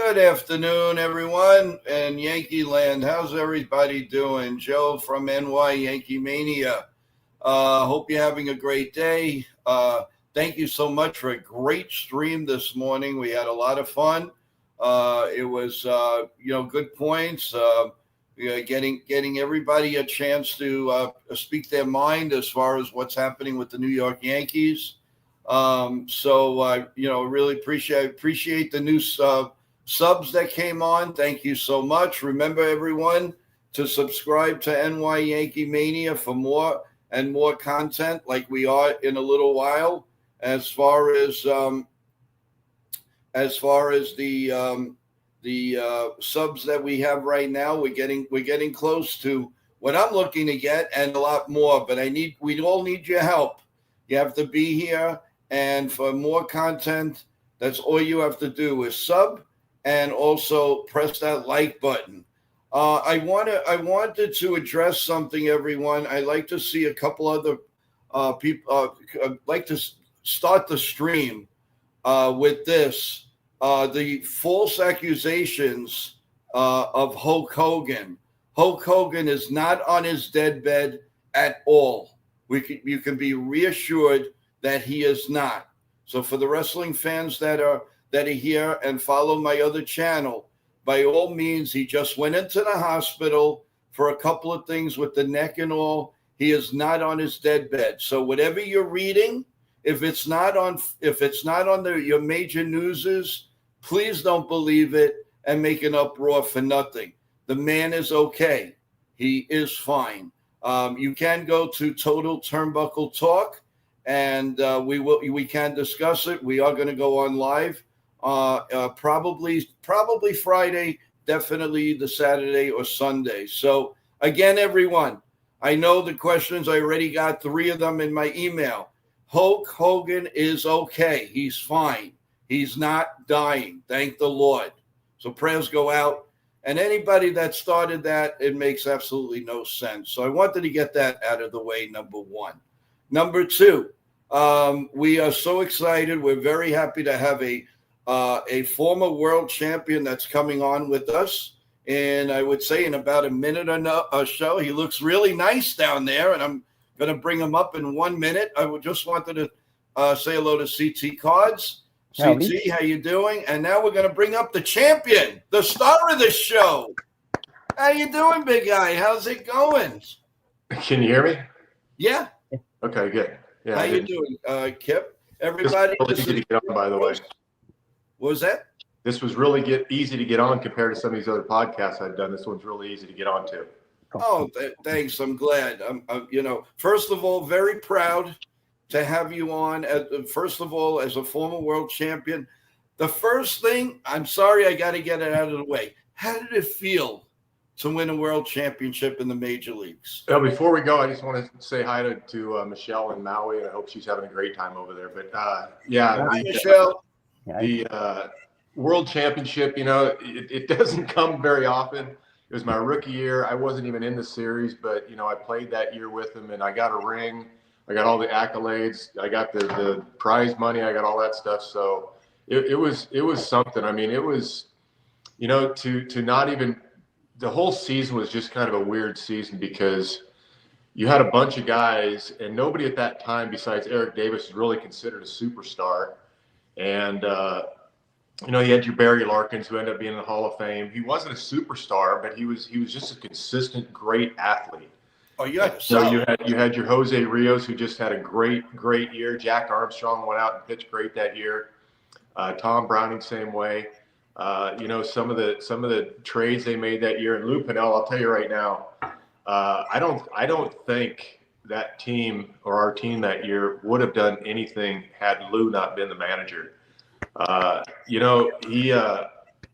Good afternoon, everyone, in Yankee Land. How's everybody doing? Joe from NY Yankee Mania. Hope you're having a great day. Thank you so much for a great stream this morning. We had a lot of fun. It was, good points. Getting everybody a chance to speak their mind as far as what's happening with the New York Yankees. Really appreciate the new subs that came on. Thank you so much. Remember, everyone, to subscribe to NY Yankee Mania for more and more content like we are in a little while. As far as the subs that we have right now, we're getting close to what I'm looking to get and a lot more. But we all need your help. You have to be here, and for more content, that's all you have to do is sub and also press that like button. I wanted to address something, everyone. I'd like to see a couple other people. I'd like to start the stream with this. The false accusations of Hulk Hogan. Hulk Hogan is not on his deathbed at all. You can be reassured that he is not. So for the wrestling fans that are here and follow my other channel, by all means, he just went into the hospital for a couple of things with the neck and all. He is not on his deathbed. So whatever you're reading, if it's not on your major newses, please don't believe it and make an uproar for nothing. The man is okay. He is fine. You can go to Total Turnbuckle Talk, and we can discuss it. We are going to go on live. Probably Friday, definitely the Saturday or Sunday. So again, everyone, I know the questions. I already got 3 of them in my email. Hulk Hogan is okay. He's fine. He's not dying. Thank the Lord. So prayers go out. And anybody that started that, it makes absolutely no sense. So I wanted to get that out of the way, number one. Number two, we are so excited. We're very happy to have a former world champion that's coming on with us. And I would say in about a minute or so, he looks really nice down there. And I'm going to bring him up in 1 minute. I just wanted to say hello to CT Cards. Howdy. CT, how you doing? And now we're going to bring up the champion, the star of the show. How you doing, big guy? How's it going? Can you hear me? Yeah. Okay, good. Yeah. How you doing, Kip? Everybody. Really easy to get on, by the way. What was that? This was really easy to get on compared to some of these other podcasts I've done. This one's really easy to get on to. Oh, thanks. I'm glad. First of all, very proud to have you on. First of all, as a former world champion, the first thing, I'm sorry, I got to get it out of the way. How did it feel to win a world championship in the major leagues? Well, before we go, I just want to say hi to Michelle in Maui, and I hope she's having a great time over there. But Hi, Michelle. The world championship, it doesn't come very often. It was my rookie year. I wasn't even in the series, but I played that year with him, and I got a ring. I got all the accolades. I got the prize money. I got all that stuff. So it was something. I mean, it was, to not even, the whole season was just kind of a weird season because you had a bunch of guys, and nobody at that time besides Eric Davis was really considered a superstar. And you had your Barry Larkins, who ended up being in the Hall of Fame. He wasn't a superstar, but he was just a consistent, great athlete. Oh, yeah. So you had your Jose Rios, who just had a great year. Jack Armstrong went out and pitched great that year. Tom Browning, same way. Some of the trades they made that year. And Lou Piniella, I'll tell you right now, I don't think that team or our team that year would have done anything had Lou not been the manager.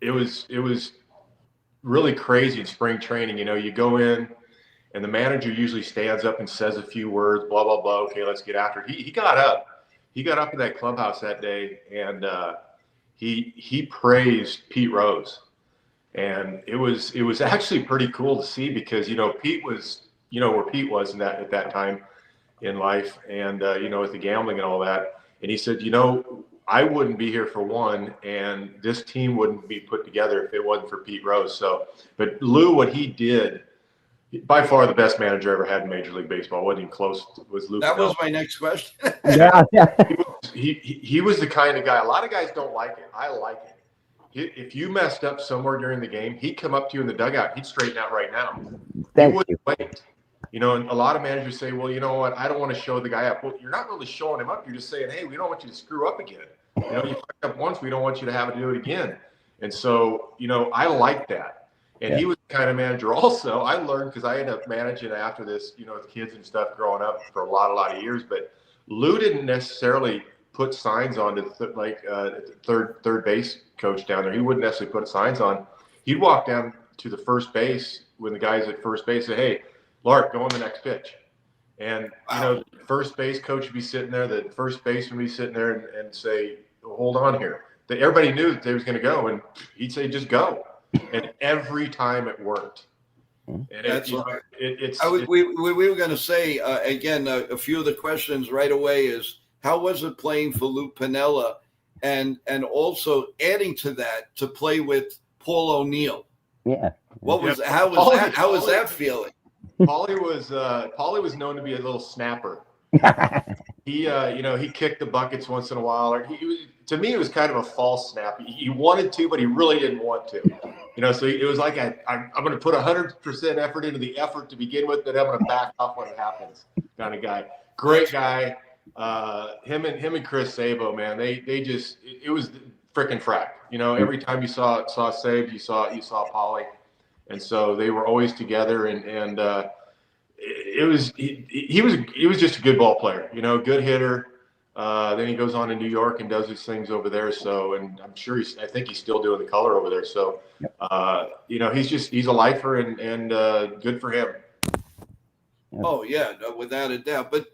It was really crazy in spring training. You go in, and the manager usually stands up and says a few words, blah, blah, blah. Okay, let's get after it. He got up. He got up in that clubhouse that day, and he praised Pete Rose. And it was actually pretty cool to see because, Pete was, where Pete was at that time in life and, with the gambling and all that. And he said, I wouldn't be here for one, and this team wouldn't be put together if it wasn't for Pete Rose. So, but Lou, what he did, by far the best manager ever had in Major League Baseball. Wasn't even close. Was Lou? That was my next question. Yeah. He was the kind of guy. A lot of guys don't like it. I like it. If you messed up somewhere during the game, he'd come up to you in the dugout. He'd straighten out right now. Thank he wouldn't you. wait. You know, and a lot of managers say, well, you know what? I don't want to show the guy up. Well, you're not really showing him up. You're just saying, hey, we don't want you to screw up again. You know, you fucked up once. We don't want you to have to do it again. And so, you know, I like that. And he was the kind of manager also. I learned because I ended up managing after this, you know, with kids and stuff growing up for a lot of years. But Lou didn't necessarily put signs on to third base coach down there. He wouldn't necessarily put signs on. He'd walk down to the first base when the guys at first base say, hey, Lark, go on the next pitch. And, you know, the first base coach would be sitting there, the first baseman would be sitting there and say, hold on here. Everybody knew that they was going to go, and he'd say, just go. And every time it worked. And we were going to say, again, a few of the questions right away is, how was it playing for Lou Piniella? And also adding to that, to play with Paul O'Neill. Yeah. How was that feeling? Paulie was known to be a little snapper. He kicked the buckets once in a while. Or to me, it was kind of a false snap. He wanted to, but he really didn't want to. You know, so it was like I'm going to put 100% effort into the effort to begin with, but I'm going to back off when it happens. Kind of guy. Great guy. Him and Chris Sabo, man, it was freaking frack. You know, every time you saw Sabo, you saw Paulie. And so they were always together, and he was just a good ball player, you know, good hitter. Then he goes on to New York and does his things over there. So, and I'm sure I think he's still doing the color over there. So, you know, he's a lifer and good for him. Oh yeah, no, without a doubt. But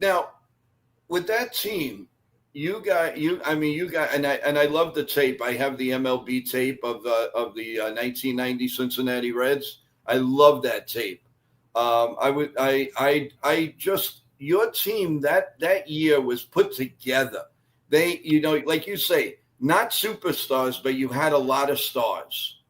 now with that team, you got, and I love the tape. I have the MLB tape of the 1990 Cincinnati Reds. I love that tape. Your team that year was put together. They, you know, like you say, not superstars, but you had a lot of stars,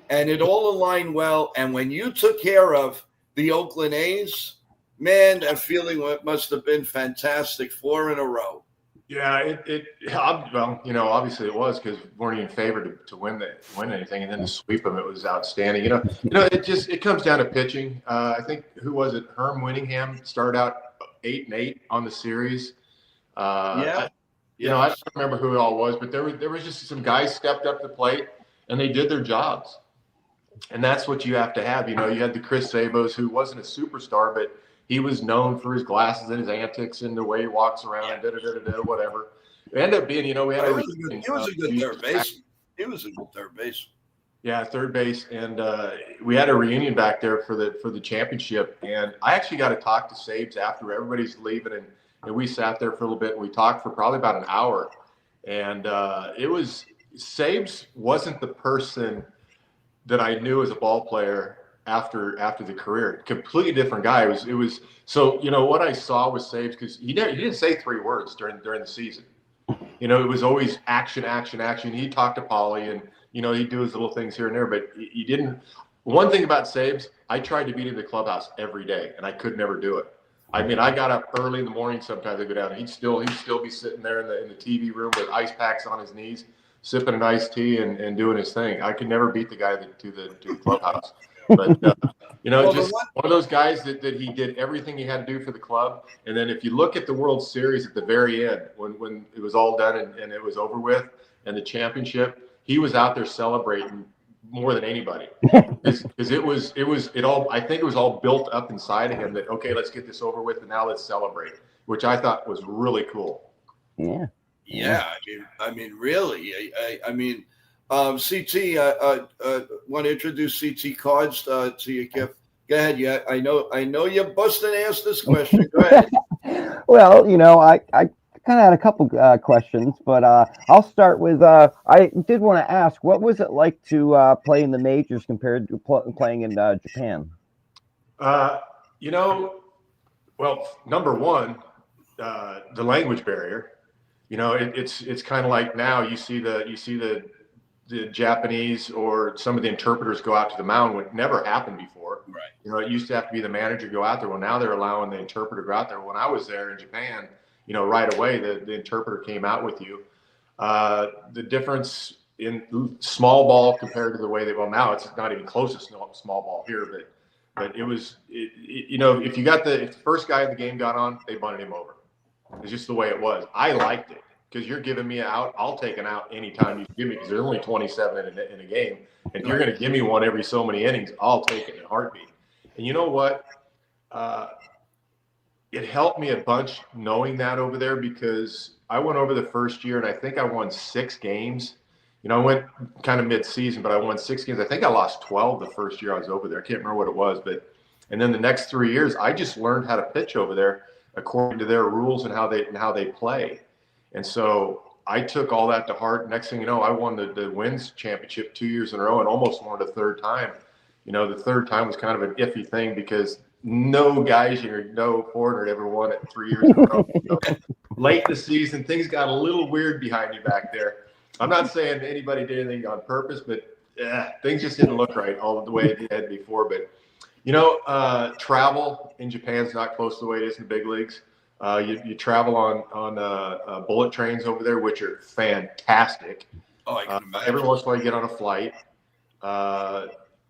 and it all aligned well. And when you took care of the Oakland A's, man, that feeling must have been fantastic. 4 in a row. Yeah, well, you know, obviously it was because we weren't even favored to win anything, and then to sweep them, it was outstanding. You know, it comes down to pitching. I think who was it? Herm Winningham started out 8-8 on the series. I don't remember who it all was, but there was just some guys stepped up to the plate and they did their jobs, and that's what you have to have. You know, you had the Chris Sabos, who wasn't a superstar, but he was known for his glasses and his antics and the way he walks around and whatever. It ended up being, you know, we had he was a good third base. He was a good third base. Yeah, third base, and we had a reunion back there for the championship. And I actually got to talk to Sabes after everybody's leaving, and we sat there for a little bit and we talked for probably about an hour. And Sabes wasn't the person that I knew as a ball player after the career. Completely different guy. It was so, you know, what I saw was Sabes, because he didn't say 3 words during the season. You know, it was always action. He talked to Paulie, and you know, he'd do his little things here and there, but he didn't. One thing about Sabes, I tried to beat him in the clubhouse every day, and I could never do it. I mean, I got up early in the morning sometimes to go down. He'd still be sitting there in the TV room with ice packs on his knees, sipping an iced tea and doing his thing. I could never beat the guy to the clubhouse. But, you know, just one of those guys that he did everything he had to do for the club. And then if you look at the World Series at the very end, when it was all done and it was over with, and the championship, he was out there celebrating more than anybody. Because it all, I think it was all built up inside of him that, okay, let's get this over with and now let's celebrate, which I thought was really cool. Yeah. Yeah. I mean, really, CT, want to introduce CT Cards to your gift. Go ahead. Yeah, I know you're busting ass this question. Go ahead. Well, you know, I kind of had a couple questions, but I'll start with, I did want to ask, what was it like to play in the majors compared to playing in Japan? You know, well, number one, the language barrier. it's kind of like now you see the Japanese or some of the interpreters go out to the mound, which never happened before. Right. It used to have to be the manager go out there. Well, now they're allowing the interpreter to go out there. When I was there in Japan, right away the interpreter came out with you. The difference in small ball compared to the way now it's not even close to small ball here, but it was if the first guy in the game got on, they bunted him over. It's just the way it was. I liked it because you're giving me an out. I'll take an out anytime you give me, because there's only 27 in a game. And if you're going to give me one every so many innings, I'll take it in a heartbeat. And you know what? It helped me a bunch knowing that over there, because I went over the first year and I think I won 6 games. I went kind of mid-season, but I won 6 games. I think I lost 12 the first year I was over there. I can't remember what it was, and then the next 3 years, I just learned how to pitch over there according to their rules and how they play. And so I took all that to heart. Next thing you know, I won the Wins championship 2 years in a row and almost won it a third time. The third time was kind of an iffy thing because no foreigner had ever won it 3 years in a row. Late in the season, things got a little weird behind you back there. I'm not saying anybody did anything on purpose, but things just didn't look right all the way it did before. But travel in Japan's not close to the way it is in the big leagues. You travel on bullet trains over there, which are fantastic. Oh, I can imagine. Every once in a while you get on a flight.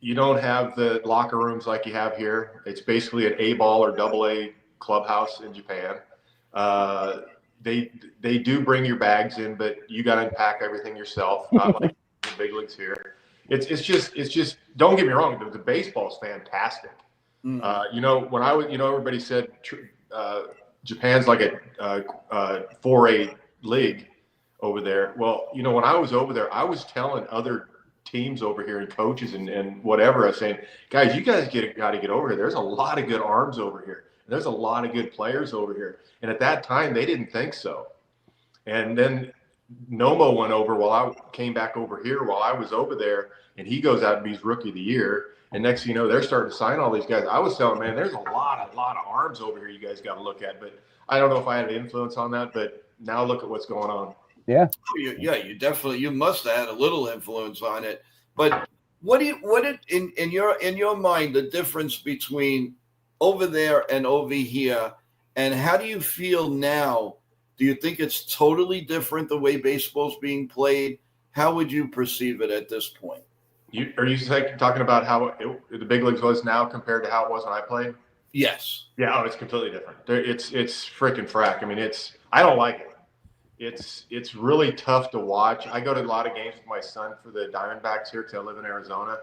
You don't have the locker rooms like you have here. It's basically an A-ball or double-A clubhouse in Japan. They do bring your bags in, but you got to unpack everything yourself, not like the big leagues here. It's just don't get me wrong, the baseball is fantastic. Mm-hmm. When I was, everybody said Japan's like a 4A league over there. Well, when I was over there, I was telling other teams over here and coaches and whatever, I was saying, guys, you guys got to get over here. There's a lot of good arms over here. And there's a lot of good players over here. And at that time, they didn't think so. And then Nomo went over while I came back over here while I was over there, and he goes out and he's rookie of the year. And next thing you know, they're starting to sign all these guys. I was telling, man, there's a lot of arms over here you guys got to look at. But I don't know if I had an influence on that, but now look at what's going on. Yeah. You must have had a little influence on it. But what in your mind, the difference between over there and over here, and how do you feel now? Do you think it's totally different the way baseball's being played? How would you perceive it at this point? Are you talking about how the big leagues was now compared to how it was when I played? Yes. Yeah. Oh, it's completely different. It's freaking frack. I mean, I don't like it. It's really tough to watch. I go to a lot of games with my son for the Diamondbacks here because I live in Arizona,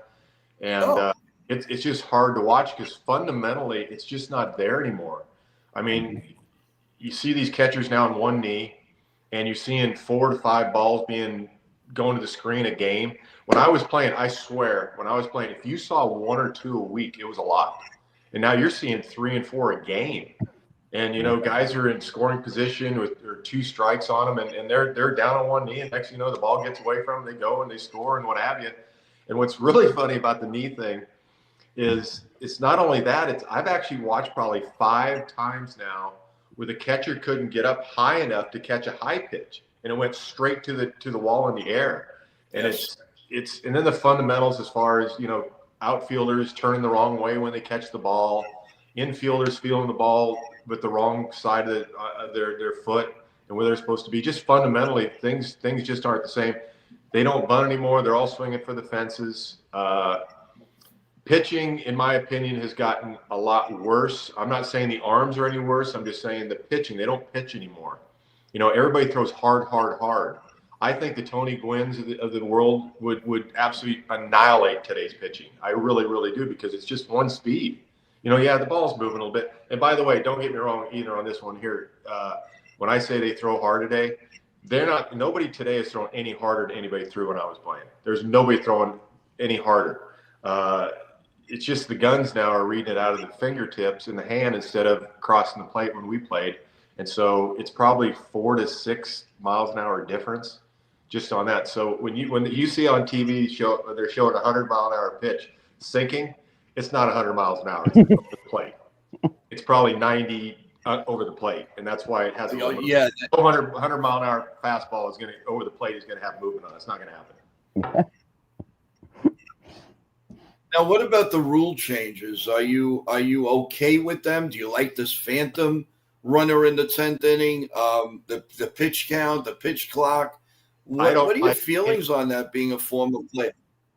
and it's just hard to watch because fundamentally it's just not there anymore. I mean, you see these catchers now on one knee, and you're seeing 4 to 5 balls going to the screen a game. When I was playing, I swear, if you saw 1 or 2 a week, it was a lot. And now you're seeing 3 and 4 a game. And, guys are in scoring position with 2 strikes on them, and they're down on one knee, and next thing you know, the ball gets away from them, they go and they score and what have you. And what's really funny about the knee thing is it's not only that, I've actually watched probably 5 times now where the catcher couldn't get up high enough to catch a high pitch, and it went straight to the wall in the air. And it's and then the fundamentals as far as outfielders turning the wrong way when they catch the ball, infielders feeling the ball with the wrong side of their foot and where they're supposed to be. Just fundamentally, things just aren't the same. They don't bunt anymore. They're all swinging for the fences. Pitching, in my opinion, has gotten a lot worse. I'm not saying the arms are any worse. I'm just saying the pitching. They don't pitch anymore. Everybody throws hard. I think the Tony Gwynn's of the world would absolutely annihilate today's pitching. I really, really do, because it's just one speed. The ball's moving a little bit. And by the way, don't get me wrong either on this one here. When I say they throw hard today, nobody today is throwing any harder than anybody threw when I was playing. There's nobody throwing any harder. It's just the guns now are reading it out of the fingertips in the hand instead of crossing the plate when we played. And so it's probably 4 to 6 miles an hour difference just on that. So when you see on TV they're showing a 100-mile-an-hour pitch sinking, it's not 100 miles an hour. It's the plate. It's probably 90, over the plate, and that's why it has a limit. Yeah, 100 mile an hour fastball is going to over the plate is going to have movement on it. It's not going to happen. Now, what about the rule changes? Are you okay with them? Do you like this phantom runner in the 10th inning? The pitch count, the pitch clock. What are your feelings on that being a form of play?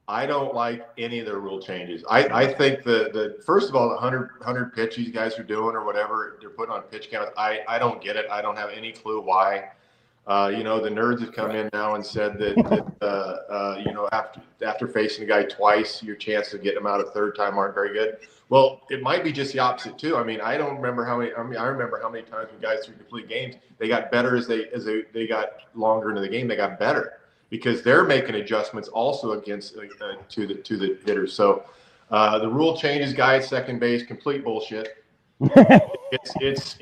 I don't like any of the rule changes. I think the first of all, the 100 pitch these guys are doing or whatever they're putting on pitch count, I don't get it. I don't have any clue why. The nerds have come in now and said that after facing a guy twice, your chances of getting him out a third time aren't very good. Well, it might be just the opposite too. I mean, I don't remember how many. I remember how many times when guys threw complete games, they got better as they got longer into the game. They got better because they're making adjustments also against to the hitters. So the rule changes, guys second base, complete bullshit. It's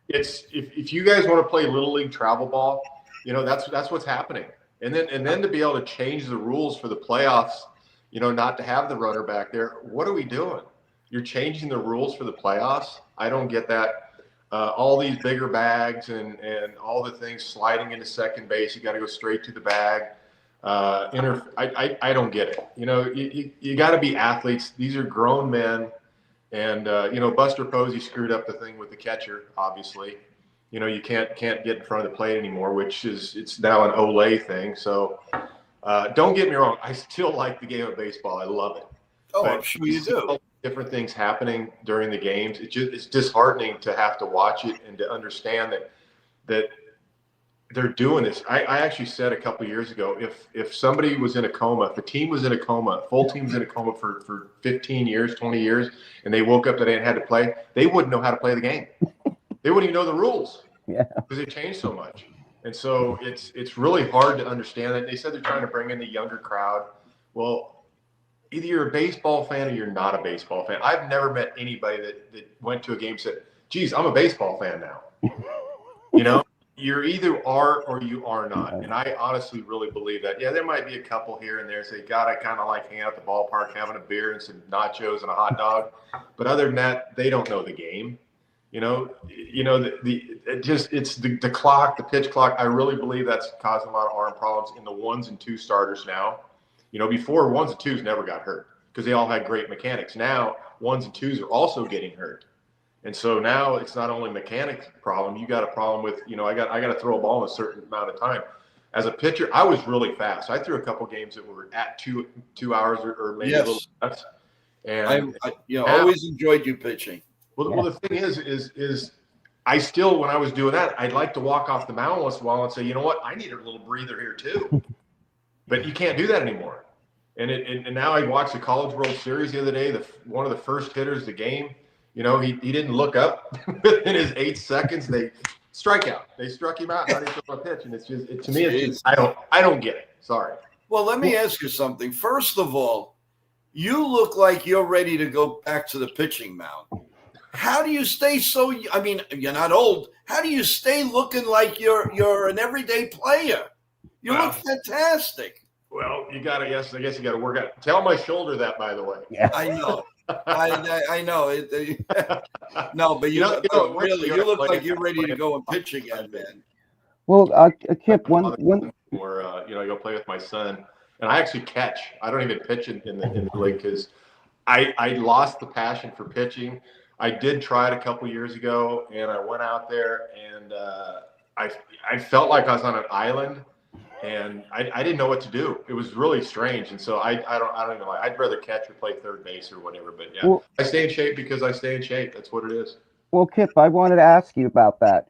if you guys want to play little league travel ball, that's what's happening. And then to be able to change the rules for the playoffs, not to have the runner back there. What are we doing? You're changing the rules for the playoffs. I don't get that. All these bigger bags and all the things sliding into second base. You got to go straight to the bag. I don't get it. You got to be athletes. These are grown men. And, Buster Posey screwed up the thing with the catcher, obviously. You can't get in front of the plate anymore, it's now an Olay thing. So don't get me wrong. I still like the game of baseball. I love it. Oh, but I'm sure you do. Different things happening during the games. It's disheartening to have to watch it and to understand that they're doing this. I actually said a couple of years ago, if somebody was in a coma, if a team was in a coma, full team's in a coma for 15 years, 20 years, and they woke up today and had to play, they wouldn't know how to play the game. They wouldn't even know the rules. Yeah. Because it changed so much. And so it's really hard to understand that. They said they're trying to bring in the younger crowd. Well, either you're a baseball fan or you're not a baseball fan. I've never met anybody that went to a game and said, geez, I'm a baseball fan now. You're either are or you are not. And I honestly really believe that. Yeah, there might be a couple here and there say, God, I kind of like hanging out at the ballpark, having a beer and some nachos and a hot dog. But other than that, they don't know the game. It's the clock, the pitch clock. I really believe that's causing a lot of arm problems in the 1s and 2 starters now. Before 1s and 2s never got hurt because they all had great mechanics. Now 1s and 2s are also getting hurt. And so now it's not only mechanics problem. You got a problem with, I got to throw a ball in a certain amount of time. As a pitcher, I was really fast. I threw a couple games that were at 2 hours or maybe a little less. And I always enjoyed you pitching. Well, the thing is I still, when I was doing that, I'd like to walk off the mound once in a while and say, you know what, I need a little breather here too. But you can't do that anymore. And now I watched the College World Series the other day. One of the first hitters of the game, he didn't look up within his 8 seconds. They strikeout. They struck him out. How do you throw a pitch? And it's just to me, it's just, I don't get it. Sorry. Well, let me ask you something. First of all, you look like you're ready to go back to the pitching mound. How do you stay so? I mean, you're not old. How do you stay looking like you're an everyday player? You look fantastic. Well, I guess you got to work out. Tell my shoulder that, by the way. Yeah. I know. I know. No, but you look like you're ready to go and pitch again, man. Well, Kip, one or I go play with my son, and I actually catch. I don't even pitch in the league because I lost the passion for pitching. I did try it a couple years ago, and I went out there, and I felt like I was on an island. And I didn't know what to do. It was really strange. And so I don't even like, I'd rather catch or play third base or whatever. But yeah, well, I stay in shape because I stay in shape. That's what it is. Well, Kip, I wanted to ask you about that.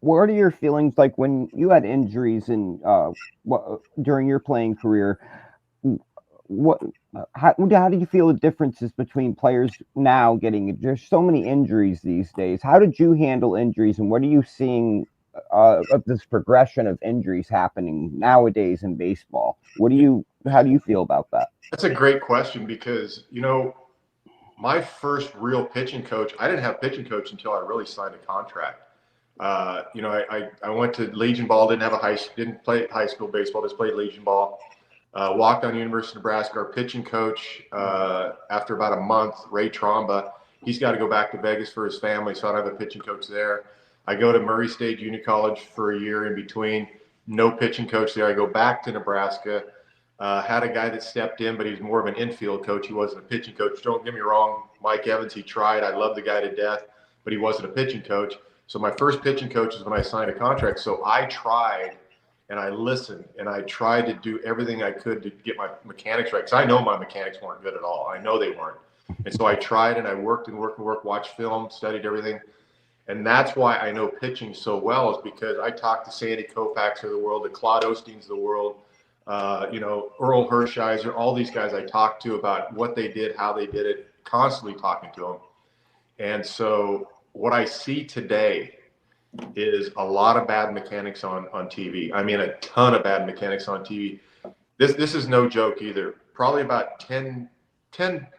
What are your feelings like when you had injuries and during your playing career? How do you feel the differences between players now there's so many injuries these days? How did you handle injuries, and what are you seeing of this progression of injuries happening nowadays in baseball? How do you feel about that? That's a great question because, my first real pitching coach, I didn't have a pitching coach until I really signed a contract. I went to Legion Ball, didn't play high school baseball, just played Legion Ball. Walked on University of Nebraska. Our pitching coach, after about a month, Ray Tromba, He's got to go back to Vegas for his family, so I don't have a pitching coach there. I go to Murray State Junior College for a year in between. No pitching coach there. I go back to Nebraska. Had a guy that stepped in, but he was more of an infield coach. He wasn't a pitching coach. Don't get me wrong. Mike Evans, he tried. I love the guy to death, but he wasn't a pitching coach. So my first pitching coach is when I signed a contract. So I tried and I listened and I tried to do everything I could to get my mechanics right. Because I know my mechanics weren't good at all. I know they weren't. And so I tried and I worked, watched film, studied everything. And that's why I know pitching so well, is because I talked to Sandy Koufax of the world, to Claude Osteen's of the world, Earl Hershiser, all these guys I talked to about what they did, how they did it, constantly talking to them. And so what I see today is a lot of bad mechanics on TV. I mean, a ton of bad mechanics on TV. This is no joke either. Probably about 10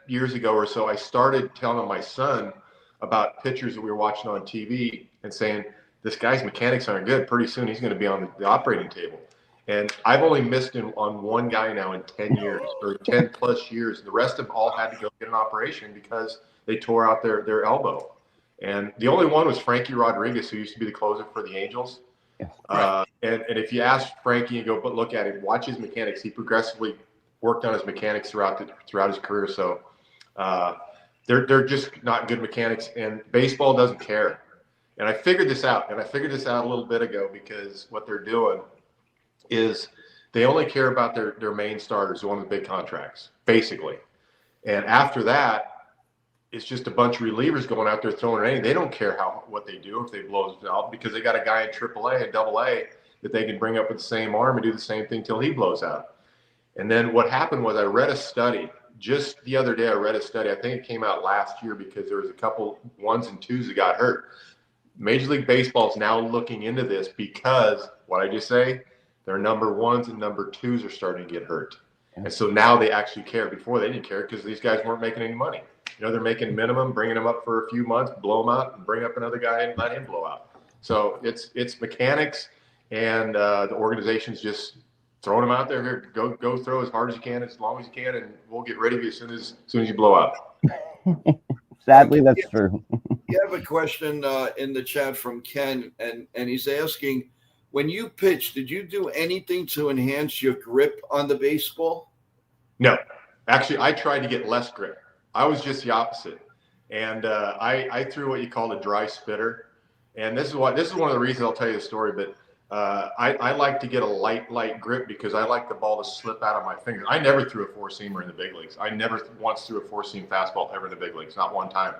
years ago or so, I started telling my son about pitchers that we were watching on TV and saying, this guy's mechanics aren't good. Pretty soon he's going to be on the operating table. And I've only missed him on one guy now in 10 years or 10 plus years. The rest of them all had to go get an operation because they tore out their elbow. And the only one was Frankie Rodriguez, who used to be the closer for the Angels. And if you ask Frankie and go, but look at him, watch his mechanics. He progressively worked on his mechanics throughout his career. So they're just not good mechanics, and baseball doesn't care. And I figured this out, a little bit ago, because what they're doing is they only care about their main starters, the one with big contracts, basically. And after that, it's just a bunch of relievers going out there throwing anything. They don't care what they do if they blow it out, because they got a guy in AAA and AA that they can bring up with the same arm and do the same thing till he blows out. And then what happened was I read a study just the other day. I think it came out last year, because there was a couple 1s and 2s that got hurt. Major League Baseball is now looking into this, because what I just say, their number 1s and number 2s are starting to get hurt. And so now they actually care. Before they didn't care because these guys weren't making any money. They're making minimum, bringing them up for a few months, blow them out, and bring up another guy and let him blow out. So it's mechanics, and the organization's just throwing them out there. Here, go throw as hard as you can, as long as you can, and we'll get rid of you as soon as you blow out. Sadly, that's true. You have a question in the chat from Ken, and he's asking, when you pitch, did you do anything to enhance your grip on the baseball? No. Actually, I tried to get less grip. I was just the opposite. And I threw what you call a dry spitter. And this is one of the reasons I'll tell you the story, but I like to get a light grip, because I like the ball to slip out of my fingers. I never threw a four-seamer in the big leagues. I never once threw a four-seam fastball ever in the big leagues, not one time.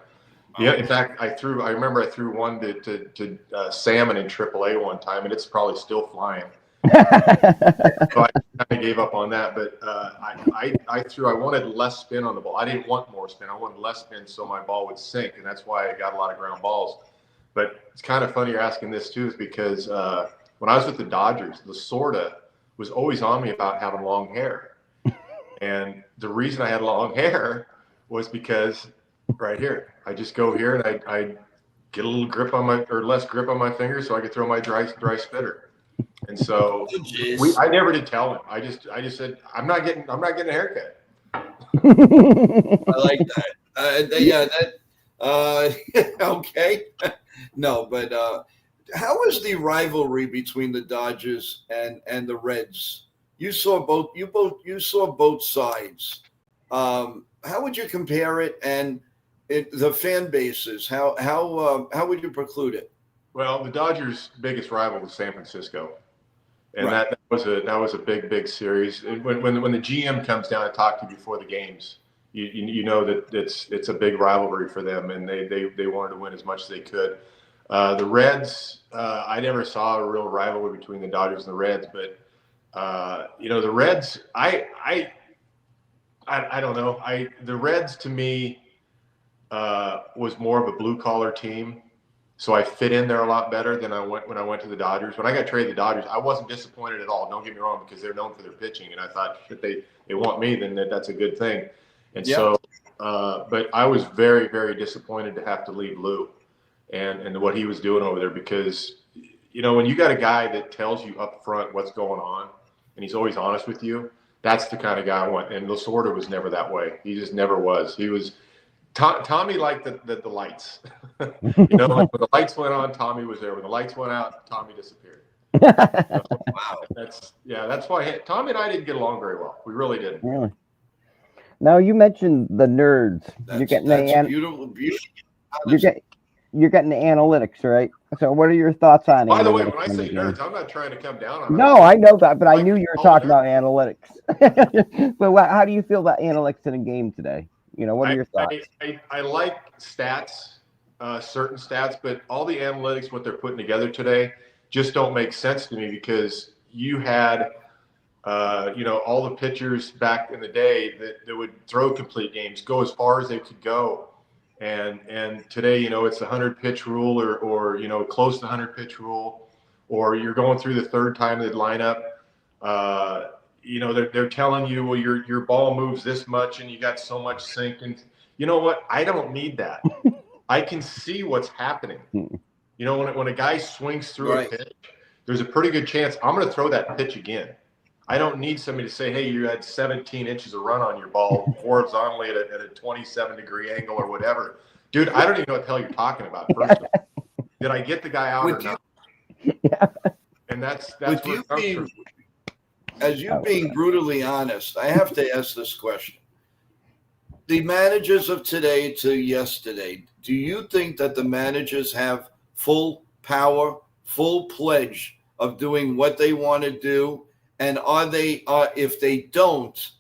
Yeah, in fact, I remember I threw one to Salmon in AAA one time, and it's probably still flying. So I kind of gave up on that, but I wanted less spin on the ball. I didn't want more spin. I wanted less spin so my ball would sink, and that's why I got a lot of ground balls. But it's kind of funny you're asking this too, is because when I was with the Dodgers, Lasorda was always on me about having long hair. And the reason I had long hair was because right here, I just go here and I get a little grip on less grip on my fingers so I could throw my dry spitter. And so I never did tell him. I just said, I'm not getting a haircut. I like that. Okay. No, but how is the rivalry between the Dodgers and the Reds? You saw both sides. How would you compare it, and the fan bases? How would you preclude it? Well, the Dodgers' biggest rival was San Francisco, and right. that was a big series. When the GM comes down to talk to you before the games, you know that it's a big rivalry for them, and they wanted to win as much as they could. The Reds, I never saw a real rivalry between the Dodgers and the Reds, but the Reds, I don't know. The Reds to me was more of a blue collar team. So I fit in there a lot better than when I went to the Dodgers. When I got traded to the Dodgers, I wasn't disappointed at all. Don't get me wrong, because they're known for their pitching, and I thought if they want me, then that's a good thing. And so, but I was very, very disappointed to have to leave Lou and what he was doing over there, because when you got a guy that tells you up front what's going on, and he's always honest with you, that's the kind of guy I want. And Lasorda was never that way. He just never was. Tommy liked the lights. When the lights went on, Tommy was there. When the lights went out, Tommy disappeared. Wow. That's why Tommy and I didn't get along very well. We really didn't. Really? Now you mentioned the nerds. You're getting beautiful. You're getting the analytics, right? So what are your thoughts on By the way, analytics when I say nerds, I'm not trying to come down on No, I know that, but I knew you were talking about analytics. But how do you feel about analytics in a game today? What are your thoughts? I like stats, certain stats, but all the analytics, what they're putting together today, just don't make sense to me, because you had, all the pitchers back in the day that would throw complete games, go as far as they could go. And today, it's the 100-pitch rule or close to 100-pitch rule, or you're going through the third time of the lineup. They're telling you, well, your ball moves this much and you got so much sink. And you know what? I don't need that. I can see what's happening. When a guy swings through a pitch, there's a pretty good chance I'm going to throw that pitch again. I don't need somebody to say, hey, you had 17 inches of run on your ball horizontally at a 27-degree angle or whatever. Dude, I don't even know what the hell you're talking about, personally. Did I get the guy out or not? Yeah. And that's where it comes from. As you being brutally honest, I have to ask this question. The managers of today to yesterday, do you think that the managers have full power, full pledge of doing what they want to do? And are they, if they don't,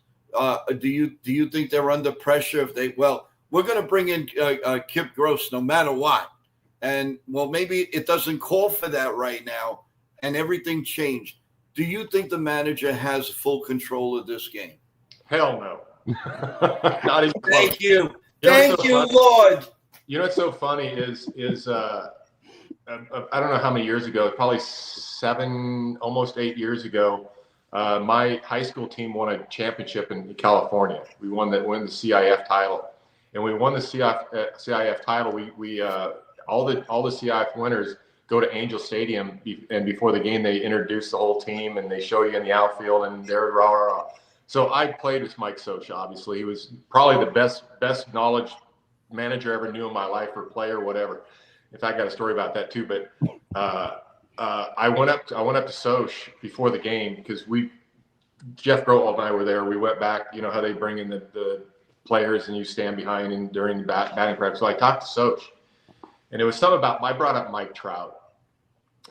do you think they're under pressure? We're going to bring in KIP GROSS no matter what. And, maybe it doesn't call for that right now, and everything changed. Do you think the manager has full control of this game? Hell no. Not even close. Thank you. Thank you, Lord. What's so funny is I don't know how many years ago, probably 7, almost 8 years ago, my high school team won a championship in California. We won the CIF title, and we won the CIF title. We all the CIF winners go to Angel Stadium, and before the game they introduce the whole team and they show you in the outfield and they're rah rah rah. So I played with Mike Socha. Obviously, he was probably the best knowledge manager I ever knew in my life, or player, whatever. In fact, I got a story about that too. But I went up to Soch before the game, because Jeff Grotwald and I were there. We went back, how they bring in the players and you stand behind and during the batting practice. So I talked to Soch, and it was something about, I brought up Mike Trout,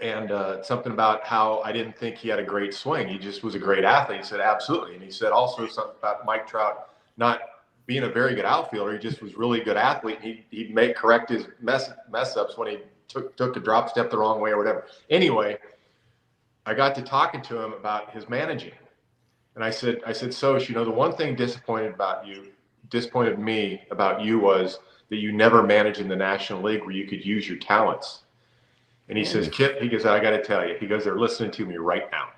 and something about how I didn't think he had a great swing. He just was a great athlete. He said, absolutely. And he said also something about Mike Trout not being a very good outfielder. He just was really a good athlete. He'd correct his mess ups when he took a drop step the wrong way or whatever. Anyway, I got to talking to him about his managing. And I said, Soch, the one thing disappointed me about you was that you never managed in the National League where you could use your talents. And he says, Kip, he goes, I got to tell you, he goes, they're listening to me right now.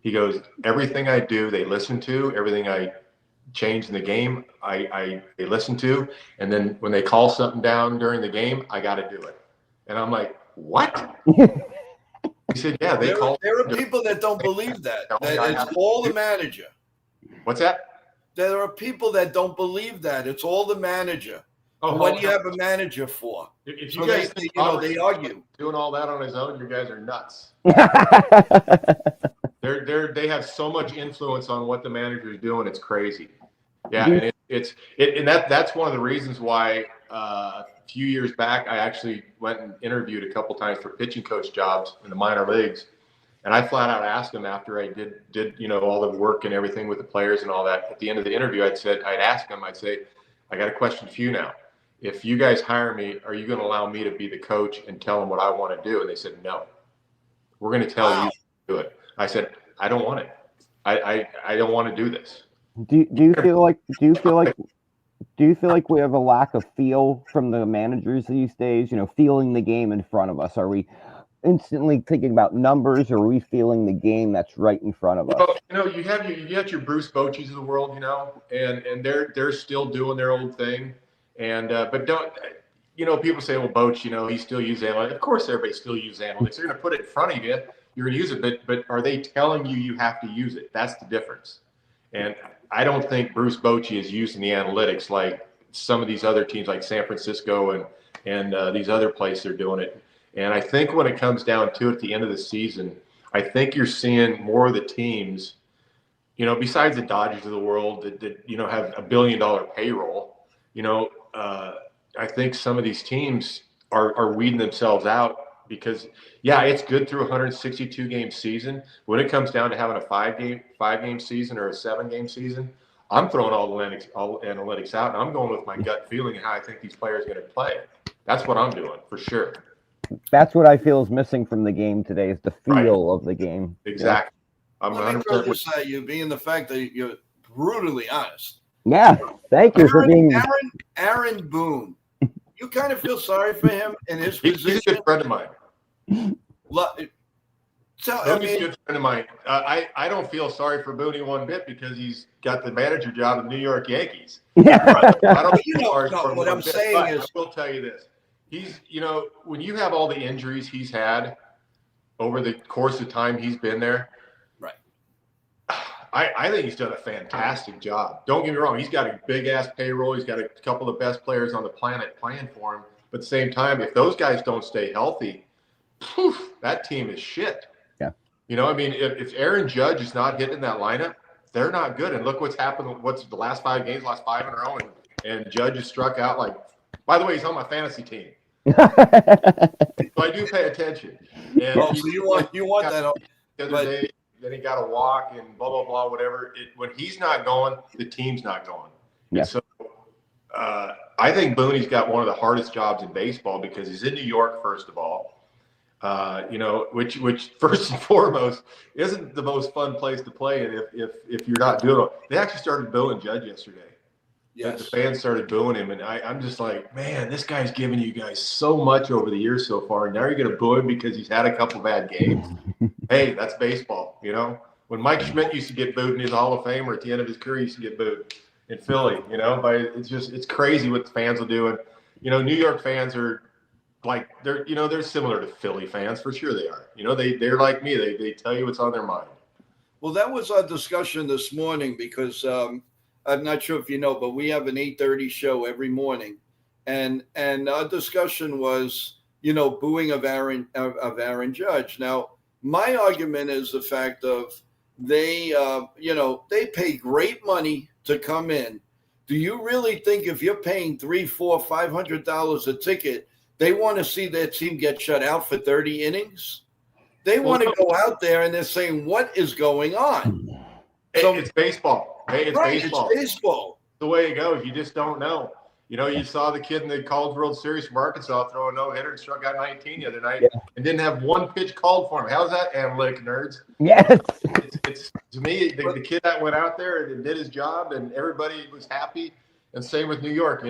He goes, everything I do, they listen to. Everything I change in the game, they listen to. And then when they call something down during the game, I got to do it. And I'm like, what? He said, yeah, there are people that don't believe that it's all the manager. What's that? There are people that don't believe that it's all the manager. Oh, what do you have a manager for? If you guys think they argue doing all that on his own, you guys are nuts. They have so much influence on what the manager is doing. It's crazy. Yeah, and that's one of the reasons why a few years back I actually went and interviewed a couple times for pitching coach jobs in the minor leagues, and I flat out asked him after I did all the work and everything with the players and all that. At the end of the interview, I'd ask him, I'd say, I got a question for you now. If you guys hire me, are you going to allow me to be the coach and tell them what I want to do? And they said, no. We're going to tell you to do it. I said, I don't want it. I don't want to do this. Do you feel like we have a lack of feel from the managers these days? Feeling the game in front of us. Are we instantly thinking about numbers, or are we feeling the game that's right in front of us? Well, you got your Bruce Bochy's of the world, and they're still doing their old thing. And but don't, people say, well, Boch, he still uses analytics. Of course, everybody still uses analytics. They're going to put it in front of you. You're going to use it, but are they telling you have to use it? That's the difference. And I don't think Bruce Bochy is using the analytics like some of these other teams like San Francisco and these other places are doing it. And I think when it comes down to it at the end of the season, I think you're seeing more of the teams, besides the Dodgers of the world that have $1 billion payroll, I think some of these teams are weeding themselves out because, yeah, it's good through a 162 game season. When it comes down to having a five game season or a 7-game season, I'm throwing all analytics out, and I'm going with my gut feeling and how I think these players are going to play. That's what I'm doing for sure. That's what I feel is missing from the game today is the feel of the game. Exactly. I'm Let me 100% throw this at you, being the fact that you're brutally honest. Yeah, thank you for being. Aaron Boone. You kind of feel sorry for him in his position. He's a good friend of mine. So, He's a good friend of mine. I don't feel sorry for Booney one bit because he's got the manager job of the New York Yankees. Yeah. I don't feel sorry for him. What I'm saying is, I will tell you this. He's, when you have all the injuries he's had over the course of time he's been there, right? I think he's done a fantastic job. Don't get me wrong. He's got a big-ass payroll. He's got a couple of the best players on the planet playing for him. But at the same time, if those guys don't stay healthy, that team is shit. Yeah. If Aaron Judge is not hitting that lineup, they're not good. And look what's happened. What's the last 5 games, last 5 in a row, and Judge has struck out like. By the way, he's on my fantasy team. So I do pay attention. And so you want that the other day. Then he got a walk and blah, blah, blah, whatever. When he's not going, the team's not going. Yeah. And so I think Booney's got one of the hardest jobs in baseball because he's in New York, first of all, which first and foremost isn't the most fun place to play in if you're not doing it. They actually started booing Judge yesterday. Yes. The fans started booing him, and I'm just like, man, this guy's given you guys so much over the years so far, and now you're going to boo him because he's had a couple bad games. Hey, that's baseball, When Mike Schmidt used to get booed in his Hall of Fame, or at the end of his career, he used to get booed in Philly, But it's crazy what the fans will do. And, New York fans are like, they're similar to Philly fans. For sure they are. They're like me. They tell you what's on their mind. Well, that was our discussion this morning because I'm not sure if you know, but we have an 8:30 show every morning. And our discussion was, booing of Aaron Judge. Now, my argument is the fact of they pay great money to come in. Do you really think if you're paying $300, $400, $500 a ticket, they want to see their team get shut out for 30 innings? They want to go out there and they're saying, what is going on? So, it's baseball. Hey, it's baseball. It's baseball. The way it goes, you just don't know. You saw the kid in the College World Series from Arkansas throw a no-hitter and struck out 19 the other night and didn't have one pitch called for him. How's that, analytic nerds? Yes. It's to me, the kid that went out there and did his job and everybody was happy. And same with New York.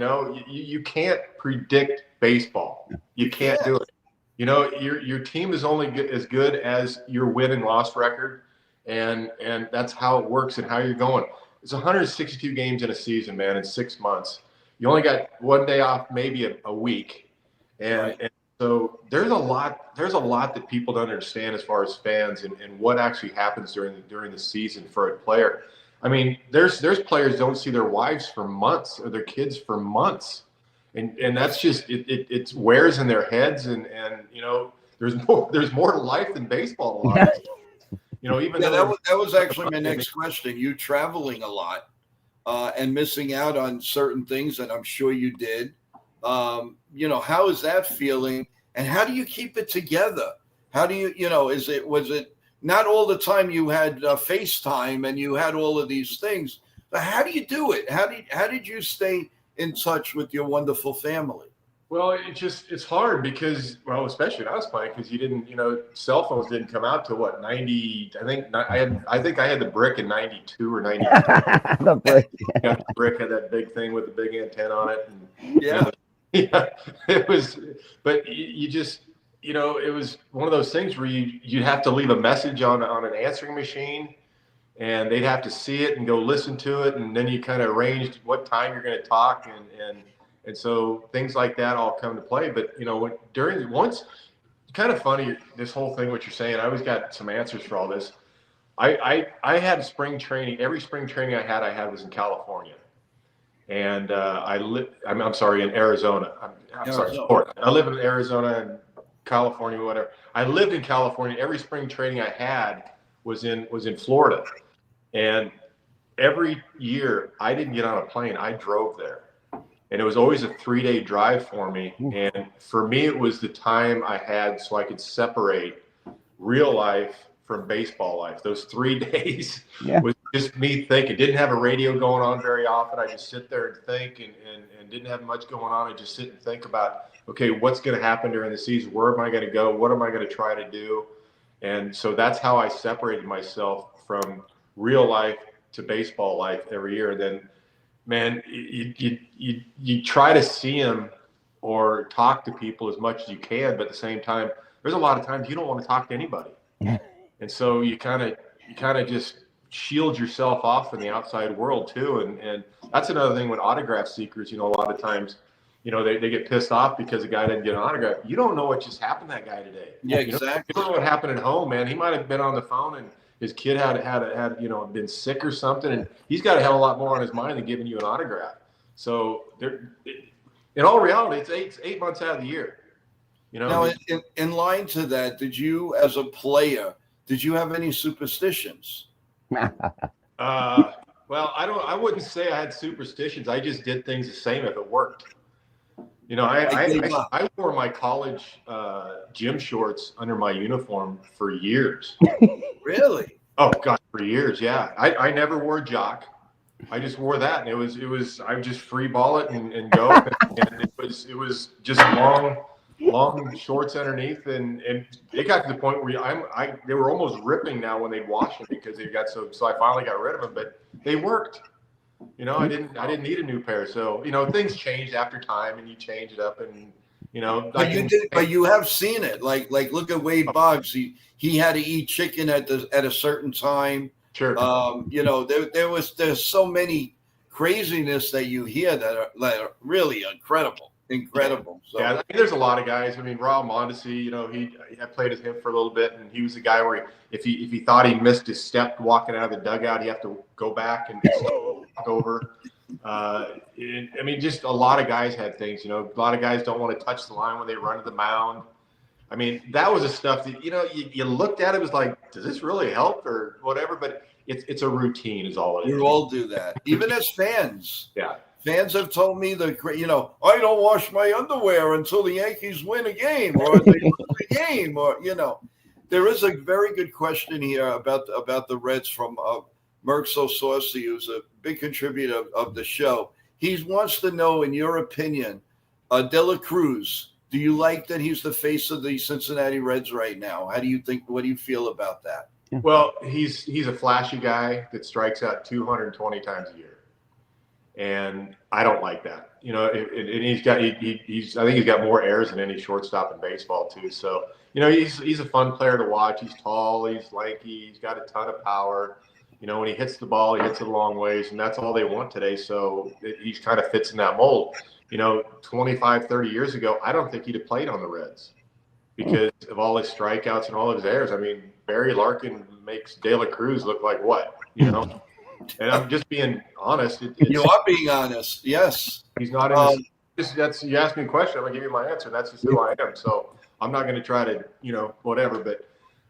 You can't predict baseball. You can't do it. Your team is only as good as your win and loss record. And that's how it works and how you're going. It's 162 games in a season, man, in 6 months. You only got one day off, maybe a week. And so there's a lot that people don't understand as far as fans and what actually happens during the season for a player. I mean, there's players don't see their wives for months or their kids for months. And that's just it wears in their heads and there's more to life than baseball a lot of even though that was actually my next question. You traveling a lot and missing out on certain things that I'm sure you did. How is that feeling? And how do you keep it together? How do you, was it not all the time you had FaceTime and you had all of these things, but how do you do it? How did you stay in touch with your wonderful family? Well, it's hard because, especially when I was playing, because you didn't, cell phones didn't come out to 90. I think I had the brick in 92 or 93. The brick. The brick had that big thing with the big antenna on it. And, yeah, it was, but you just, it was one of those things where you have to leave a message on an answering machine, and they'd have to see it and go listen to it, and then you kind of arranged what time you're going to talk and so things like that all come to play. But, once kind of funny, this whole thing, what you're saying, I always got some answers for all this. I had spring training. Every spring training I had was in California. And I'm sorry, in Arizona. I'm sorry, Arizona. Florida. I live in Arizona and California, whatever. I lived in California. Every spring training I had was in Florida. And every year I didn't get on a plane. I drove there. And it was always a 3-day drive for me. And for me, it was the time I had so I could separate real life from baseball life. Those 3 days was just me thinking. Didn't have a radio going on very often. I just sit there and think and didn't have much going on. I just sit and think about, okay, what's going to happen during the season? Where am I going to go? What am I going to try to do? And so that's how I separated myself from real life to baseball life every year. And then, man, you try to see them or talk to people as much as you can, but at the same time, there's a lot of times you don't want to talk to anybody. And so you kind of just shield yourself off from the outside world too. And that's another thing with autograph seekers, a lot of times, they get pissed off because a guy didn't get an autograph. You don't know what just happened to that guy today. Yeah, exactly. You don't know what happened at home, man. He might have been on the phone and his kid had been sick or something, and he's got a hell of a lot more on his mind than giving you an autograph. So in all reality, it's 8 months out of the year. Now, in line to that, did you, as a player, did you have any superstitions? Well, I wouldn't say I had superstitions. I just did things the same if it worked. I wore my college gym shorts under my uniform for years. Really? Oh God, for years, yeah. I never wore a jock. I just wore that, and it was I would just free ball it and go, and it was just long shorts underneath, and it got to the point where they were almost ripping now when they'd wash them because they got so I finally got rid of them, but they worked. I didn't need a new pair. So, things changed after time, and you change it up, and but you have seen it. Like look at Wade Boggs. He had to eat chicken at a certain time. Sure. There's so many craziness that you hear that are really incredible. So yeah, there's a lot of guys. Raul Mondesi, I played with him for a little bit, and he was the guy where if he thought he missed his step walking out of the dugout, he have to go back and walk over. Just a lot of guys had things. A lot of guys don't want to touch the line when they run to the mound. That was the stuff that you looked at it was like, does this really help or whatever? But it's a routine, is all it is. We all do that, even as fans. Yeah. Fans have told me that, I don't wash my underwear until the Yankees win a game or they lose a game, or, There is a very good question here about the Reds from Merxo Saucy, who's a big contributor of the show. He wants to know, in your opinion, De La Cruz, do you like that he's the face of the Cincinnati Reds right now? What do you feel about that? Well, he's a flashy guy that strikes out 220 times a year. And I don't like that, and he's got, I think he's got more errors than any shortstop in baseball too. So, he's a fun player to watch. He's tall, he's lanky, he's got a ton of power. When he hits the ball, he hits it a long ways, and that's all they want today. So he kind of fits in that mold. 25, 30 years ago, I don't think he'd have played on the Reds because of all his strikeouts and all of his errors. Barry Larkin makes De La Cruz look like what, And I'm just being honest. You are being honest. Yes. He's not in this. You asked me a question, I'm going to give you my answer. That's just who I am. So I'm not going to try to, whatever. But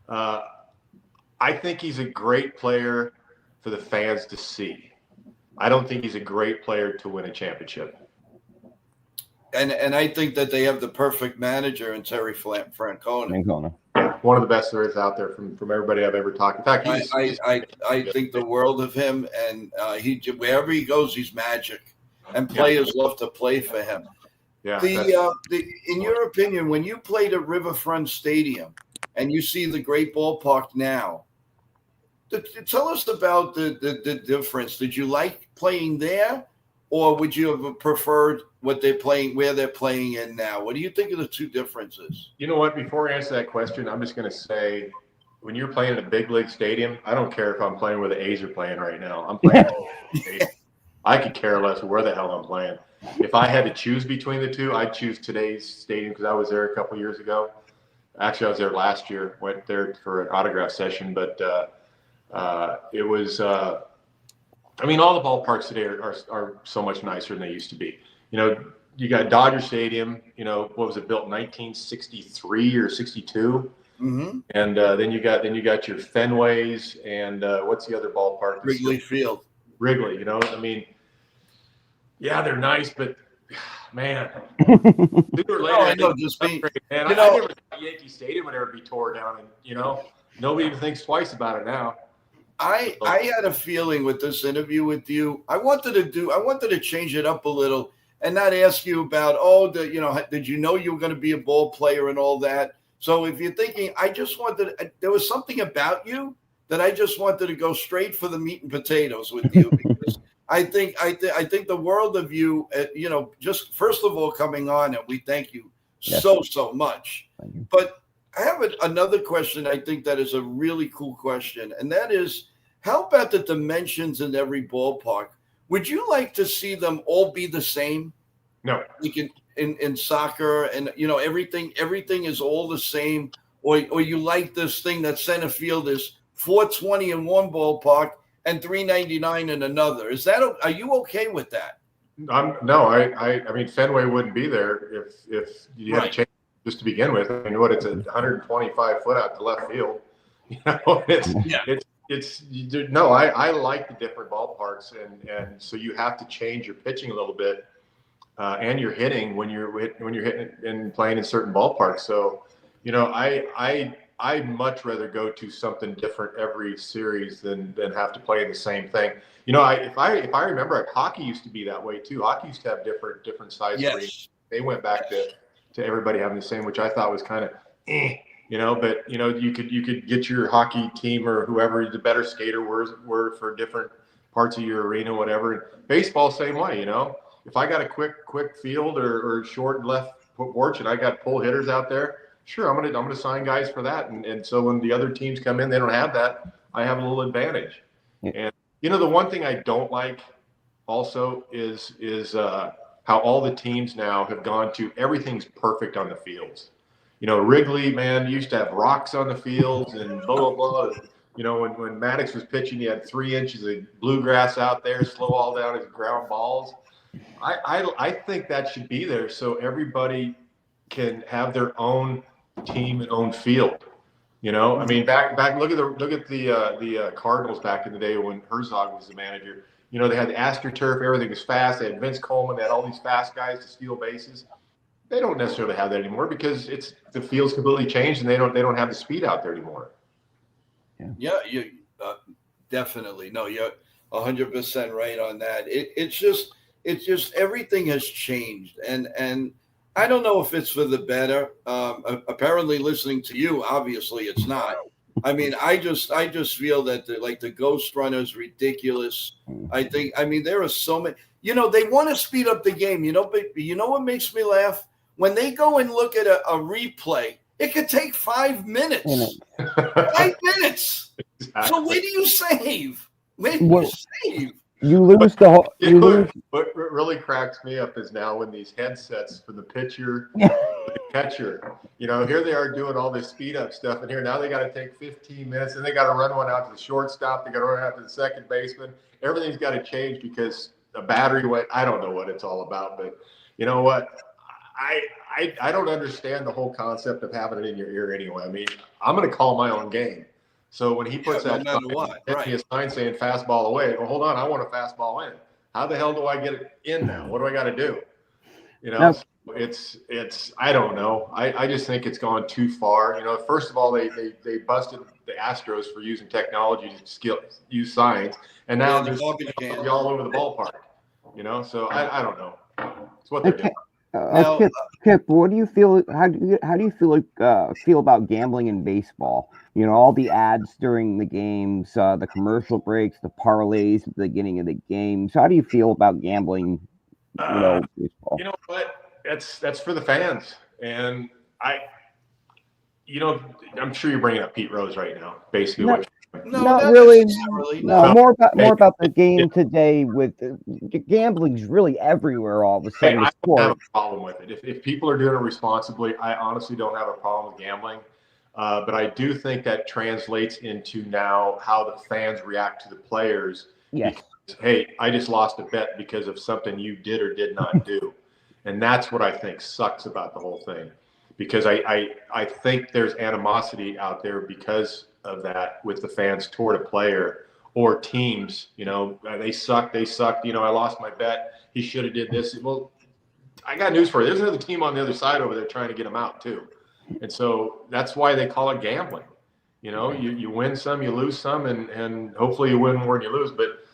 I think he's a great player for the fans to see. I don't think he's a great player to win a championship. And I think that they have the perfect manager in Terry Francona. One of the best there is out there from everybody I've ever talked. In fact, I think the world of him, and wherever he goes, he's magic, and players love to play for him. Yeah. In your opinion, when you played at Riverfront Stadium and you see the great ballpark now, tell us about the difference. Did you like playing there, or would you have preferred where they're playing in now? What do you think of the two differences? You know what? Before I answer that question, I'm just going to say, when you're playing in a big league stadium, I don't care if I'm playing where the A's are playing right now. I'm playing. I could care less where the hell I'm playing. If I had to choose between the two, I'd choose today's stadium because I was there a couple years ago. Actually, I was there last year. Went there for an autograph session, but it was I mean, all the ballparks today are so much nicer than they used to be. You know, you got Dodger Stadium. You know, what was it, built in 1963 or 62? Mm-hmm. And then you got your Fenways and what's the other ballpark? Wrigley Field. Wrigley. You know, I mean, yeah, they're nice, but man, sooner or later, I know. Just being, man, you I know, never thought Yankee Stadium would ever be tore down, and you know, nobody even thinks twice about it now. I had a feeling with this interview with you. I wanted to change it up a little and not ask you about, did you know you were going to be a ball player and all that? So if you're thinking, there was something about you that I just wanted to go straight for the meat and potatoes with you, because I think the world of you, just first of all coming on, and we thank you so much. But I have another question. I think that is a really cool question, and that is, how about the dimensions in every ballpark? Would you like to see them all be the same? No. Like in soccer, and everything is all the same, or you like this thing that center field is 420 in one ballpark and 399 in another? Are you okay with that? No. I mean, Fenway wouldn't be there if you had to change just to begin with. I mean, it's 125 foot out to left field. You know, I like the different ballparks, and so you have to change your pitching a little bit, and your hitting when you're hitting and playing in certain ballparks. So, you know, I'd much rather go to something different every series than have to play the same thing. You know, if I remember, hockey used to be that way too. Hockey used to have different size arenas. They went back to everybody having the same, which I thought was kind of, you know. But you know, you could get your hockey team or whoever the better skater were for different parts of your arena, whatever. Baseball, same way. You know, if I got a quick field or short left porch and I got pull hitters out there, sure, I'm gonna sign guys for that. And so when the other teams come in, they don't have that. I have a little advantage. Yeah. And you know, the one thing I don't like also is how all the teams now have gone to everything's perfect on the fields. You know, Wrigley, man, used to have rocks on the fields and blah, blah, blah. You know, when Maddox was pitching, he had 3 inches of bluegrass out there, slow all down his ground balls. I think that should be there so everybody can have their own team and own field. You know, I mean, back look at the Cardinals back in the day when Herzog was the manager. You know, they had the AstroTurf, everything was fast. They had Vince Coleman, they had all these fast guys to steal bases. They don't necessarily have that anymore because the field's completely changed and they don't have the speed out there anymore. Yeah, you definitely. No, you're 100% right on that. It's just everything has changed, and I don't know if it's for the better. Apparently, listening to you, obviously, it's not. I mean, I just feel that the Ghost Runner is ridiculous. I mean, there are so many. You know, they want to speed up the game. You know, but you know what makes me laugh? When they go and look at a replay, it could take 5 minutes. 5 minutes. Exactly. So where do you save? Where do you save? You lose the whole. What really cracks me up is now when these headsets for the pitcher, the catcher, you know, here they are doing all this speed up stuff, and here now they got to take 15 minutes, and they got to run one out to the shortstop, they got to run out to the second baseman. Everything's got to change because the battery went. I don't know what it's all about, but you know what? I don't understand the whole concept of having it in your ear anyway. I mean, I'm going to call my own game. So when he puts that a sign saying fastball away, well, hold on, I want a fastball in. How the hell do I get it in now? What do I got to do? You know, so it's I don't know. I just think it's gone too far. You know, first of all, they busted the Astros for using technology to use signs, and now there's all over the ballpark. You know, so I don't know. It's what they're doing. Kip, what do you feel? How do you feel about gambling in baseball? You know, all the ads during the games, the commercial breaks, the parlays at the beginning of the games. How do you feel about gambling? Baseball. You know what? That's for the fans, and I'm sure you're bringing up Pete Rose right now. Basically, not really. No, more about the game today. With gambling's really everywhere all of a sudden. I don't have a problem with it. If people are doing it responsibly, I honestly don't have a problem with gambling. But I do think that translates into now how the fans react to the players. Yes. hey, I just lost a bet because of something you did or did not do. And that's what I think sucks about the whole thing, because I think there's animosity out there because of that with the fans toward a player or teams. They suck. I lost my bet. He should have did this. Well, I got news for you. There's another team on the other side over there trying to get him out too. And so that's why they call it gambling. You win some, you lose some, and hopefully you win more than you lose. But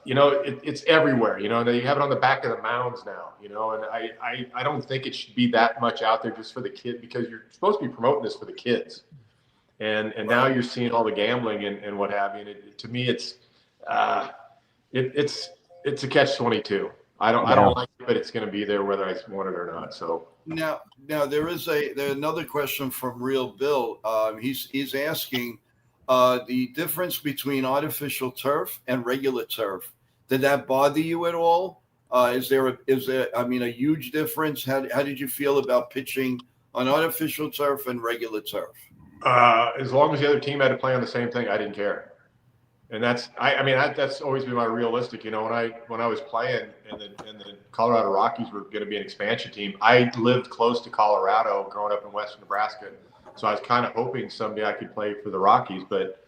it's everywhere. You have it on the back of the mounds now. And I don't think it should be that much out there just for the kid, because you're supposed to be promoting this for the kids. And now you're seeing all the gambling and what have you. And to me, it's a catch-22. I don't like it, but it's going to be there whether I want it or not. So now there's another question from Real Bill. He's asking the difference between artificial turf and regular turf. Did that bother you at all? Is there a huge difference? How did you feel about pitching on artificial turf and regular turf? As long as the other team had to play on the same thing, I didn't care. And that's always been my realistic. When I was playing and the Colorado Rockies were going to be an expansion team, I lived close to Colorado growing up in western Nebraska, so I was kind of hoping someday I could play for the Rockies. But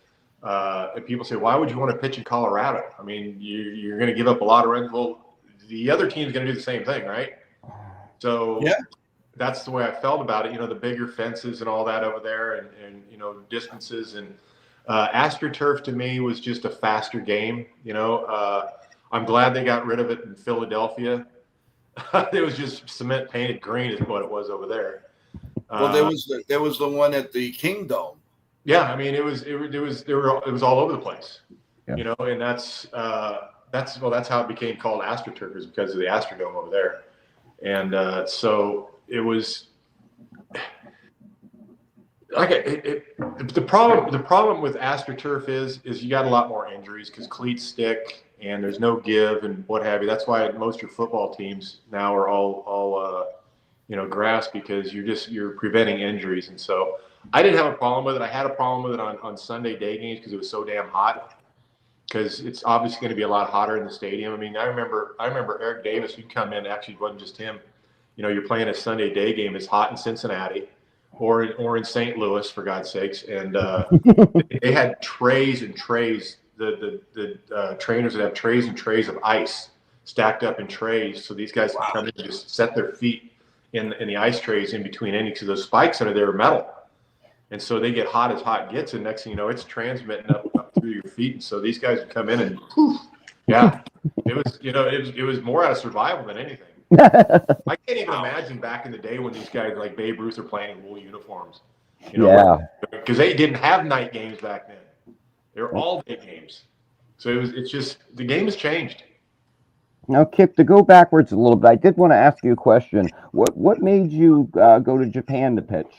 if people say, why would you want to pitch in Colorado? You're going to give up a lot of runs. Well, the other team's going to do the same thing, right? So yeah. That's the way I felt about it. The bigger fences and all that over there, and distances, and AstroTurf to me was just a faster game. I'm glad they got rid of it in Philadelphia. It was just cement painted green is what it was over there. Well, there was the one at the Kingdome. Yeah, it was all over the place. Yeah. And that's how it became called AstroTurf, is because of the Astrodome over there. And so it was the problem with AstroTurf is you got a lot more injuries because cleats stick and there's no give and what have you. That's why most of your football teams now are all grass, because you're preventing injuries. And so I didn't have a problem with it. I had a problem with it on Sunday day games because it was so damn hot, because it's obviously going to be a lot hotter in the stadium. I remember Eric Davis, who'd come in. Actually, it wasn't just him. You're playing a Sunday day game. It's hot in Cincinnati or in St. Louis, for God's sakes. And they had trays and trays. The trainers would have trays and trays of ice stacked up in trays. So these guys would come in and just set their feet in the ice trays in between innings, because those spikes under there are metal. And so they get hot as hot gets. And next thing you know, it's transmitting up through your feet. And so these guys would come in and poof. Yeah, it was more out of survival than anything. I can't even imagine back in the day when these guys like Babe Ruth are playing in wool uniforms. Because they didn't have night games back then. They were all day games. So it's just the game has changed. Now, Kip, to go backwards a little bit, I did want to ask you a question. What made you go to Japan to pitch?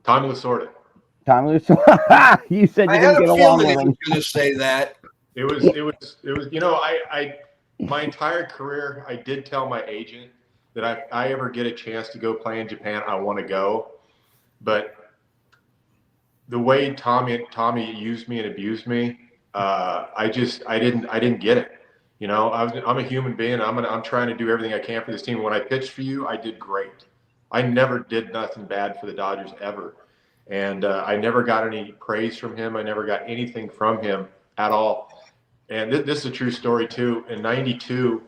Tommy Lasorda. Tommy Lasorda. You said you didn't get along with him. I was going to say that. It was. My entire career, I did tell my agent that if I ever get a chance to go play in Japan, I want to go. But the way Tommy used me and abused me, I didn't get it. I'm a human being. I'm trying to do everything I can for this team. When I pitched for you, I did great. I never did nothing bad for the Dodgers ever, and I never got any praise from him. I never got anything from him at all. And this is a true story too. In 94,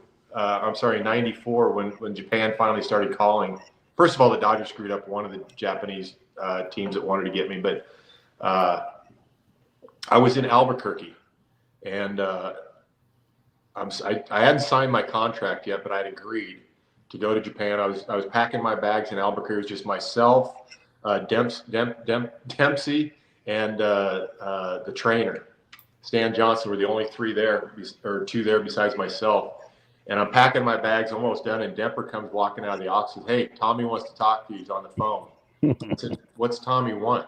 when Japan finally started calling. First of all, the Dodgers screwed up one of the Japanese teams that wanted to get me. But I was in Albuquerque, and I hadn't signed my contract yet, but I'd agreed to go to Japan. I was packing my bags in Albuquerque. It was just myself, Dempsey, and the trainer. Stan Johnson were the only two there besides myself. And I'm packing my bags, almost done, and Demper comes walking out of the office and says, "Hey, Tommy wants to talk to you. He's on the phone." I said, "What's Tommy want?"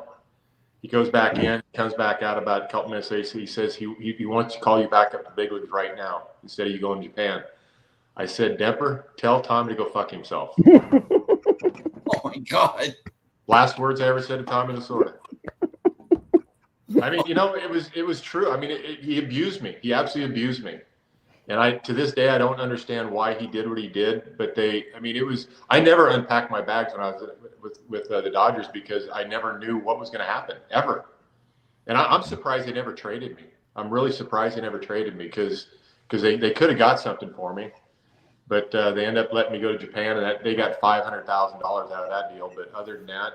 He goes back in, comes back out about a couple minutes later. He says he wants to call you back up to big leagues right now instead of you going to Japan. I said, "Demper, tell Tommy to go fuck himself." Oh, my God. Last words I ever said to Tommy Lasorda. I mean, it was true. I mean, he abused me. He absolutely abused me. And to this day, I don't understand why he did what he did. But I never unpacked my bags when I was with the Dodgers because I never knew what was going to happen ever. And I'm surprised they never traded me. I'm really surprised they never traded me because they could have got something for me. But they ended up letting me go to Japan, and they got $500,000 out of that deal. But other than that,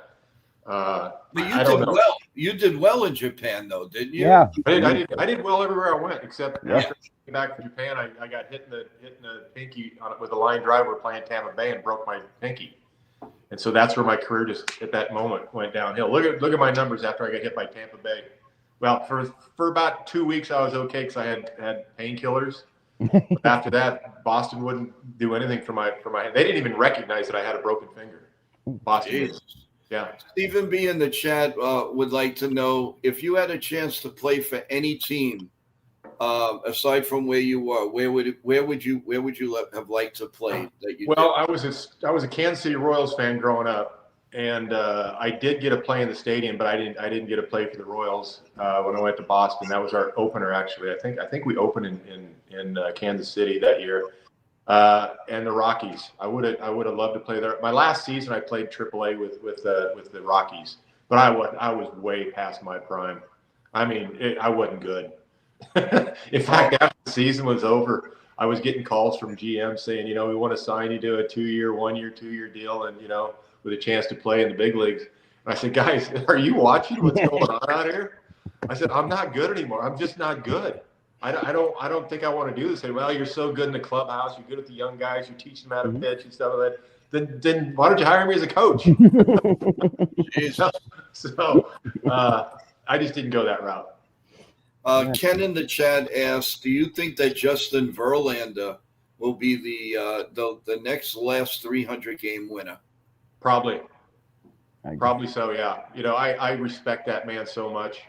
But you I don't did know. well. You did well in Japan, though, didn't you? Yeah. I did well everywhere I went, except Yeah. after I came back from Japan, I got hitting the pinky with a line driver playing Tampa Bay and broke my pinky. And so that's where my career just at that moment went downhill. Look at my numbers after I got hit by Tampa Bay. Well, for about 2 weeks I was okay because I had painkillers. But after that, Boston wouldn't do anything for my hand. They didn't even recognize that I had a broken finger. Boston. Jeez. Yeah. Stephen B in the chat would like to know if you had a chance to play for any team aside from where you were, where would you have liked to play? I was a Kansas City Royals fan growing up, and I did get a play in the stadium, but I didn't get a play for the Royals when I went to Boston. That was our opener, actually. I think we opened in Kansas City that year. And the Rockies. I would have loved to play there. My last season, I played AAA with the Rockies, but I was way past my prime. I mean, I wasn't good. In fact, after the season was over, I was getting calls from GM saying, we want to sign you to a 2-year deal, and with a chance to play in the big leagues. And I said, guys, are you watching what's going on out here? I said, I'm not good anymore. I'm just not good. I don't think I want to do this. Say, well, you're so good in the clubhouse. You're good with the young guys. You're teaching them how to pitch and stuff like that. Then why don't you hire me as a coach? So I just didn't go that route. Ken in the chat asks, do you think that Justin Verlander will be the next last 300 game winner? Probably so. Yeah. I respect that man so much.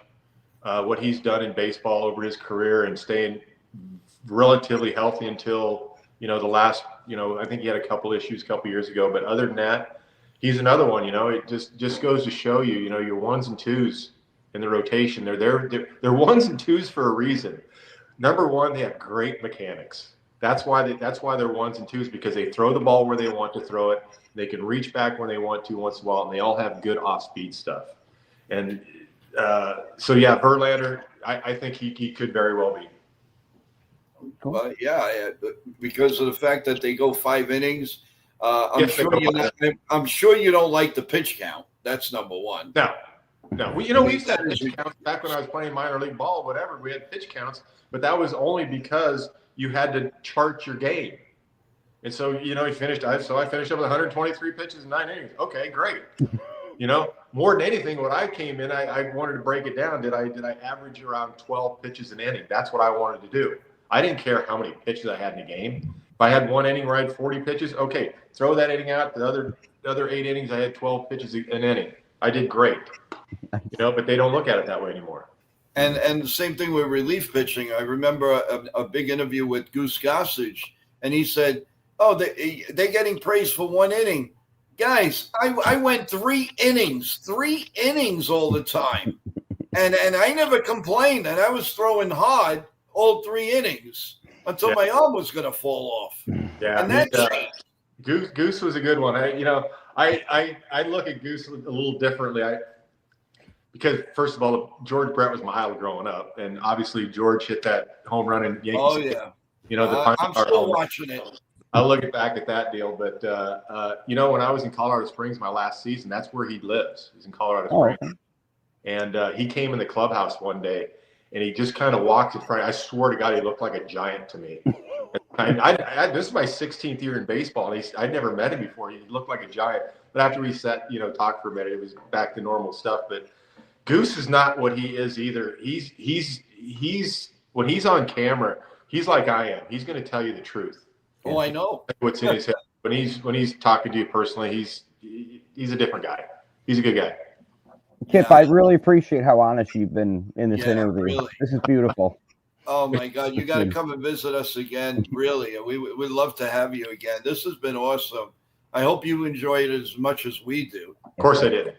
What he's done in baseball over his career and staying relatively healthy until, the last, I think he had a couple issues a couple years ago, but other than that, he's another one, it just goes to show you, your ones and twos in the rotation, they're ones and twos for a reason. Number one, they have great mechanics. That's why they're ones and twos, because they throw the ball where they want to throw it. They can reach back when they want to once in a while, and they all have good off-speed stuff. And, so yeah, Verlander, I think he could very well be. Cool. Yeah, because of the fact that they go 5 innings. I'm sure you don't like the pitch count. That's number one. No. We used to have pitch counts back when I was playing minor league ball, whatever. We had pitch counts, but that was only because you had to chart your game. And so, he finished. I finished up with 123 pitches in 9 innings. Okay, great. More than anything, when I came in, I wanted to break it down. Did I average around 12 pitches an inning? That's what I wanted to do. I didn't care how many pitches I had in a game. If I had one inning where I had 40 pitches, okay, throw that inning out. The other 8 innings, I had 12 pitches an inning. I did great. But they don't look at it that way anymore. And the same thing with relief pitching. I remember a big interview with Goose, and he said, "Oh, they're getting praised for 1 inning." Guys, I went 3 innings all the time. And I never complained. And I was throwing hard all 3 innings until my arm was going to fall off. Yeah. And that's Goose was a good one. I look at Goose a little differently. Because first of all, George Brett was my idol growing up. And obviously George hit that home run in Yankees. Oh, yeah. I'm still watching it. I'll look back at that deal, but when I was in Colorado Springs my last season, that's where he lives. He's in Colorado Springs, and he came in the clubhouse one day, and he just kind of walked in front. I swear to God, he looked like a giant to me. This is my 16th year in baseball, and I'd never met him before. He looked like a giant, but after we sat, talked for a minute, it was back to normal stuff. But Goose is not what he is either. He's when he's on camera, he's like I am. He's going to tell you the truth. Oh, I know what's in his head. When he's talking to you personally, he's a different guy. He's a good guy. Kip, I really appreciate how honest you've been in this interview. Really. This is beautiful. Oh my God, you got to come and visit us again. Really, we'd love to have you again. This has been awesome. I hope you enjoy it as much as we do. Of course, I did.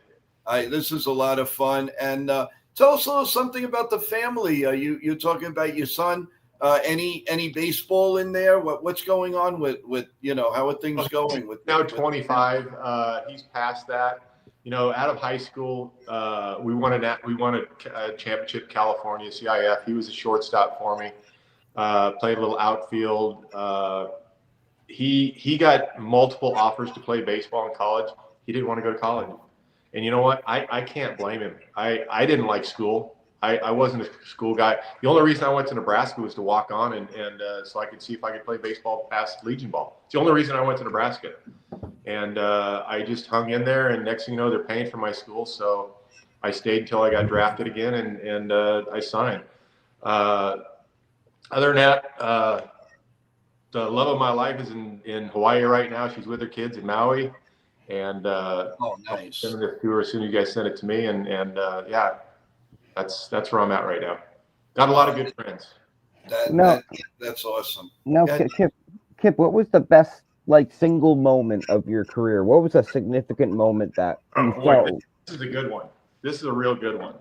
This is a lot of fun. And Tell us a little something about the family. You're talking about your son. Any baseball in there? What's going on with how are things going with now 25? He's past that. Out of high school, we won a championship, California CIF. He was a shortstop for me. Played a little outfield. He got multiple offers to play baseball in college. He didn't want to go to college. And you know what? I can't blame him. I didn't like school. I wasn't a school guy. The only reason I went to Nebraska was to walk on and so I could see if I could play baseball past Legion ball. It's the only reason I went to Nebraska. And I just hung in there, and next thing you know, they're paying for my school. So I stayed until I got drafted again, and I signed. Other than that, the love of my life is in Hawaii right now. She's with her kids in Maui. And nice. I'll send it to her as soon as you guys send it to me. And yeah, that's where I'm at right now. Got a lot of good friends. That's awesome. No, Kip, what was the best single moment of your career? What was a significant moment that you felt? This is a good one. This is a real good one.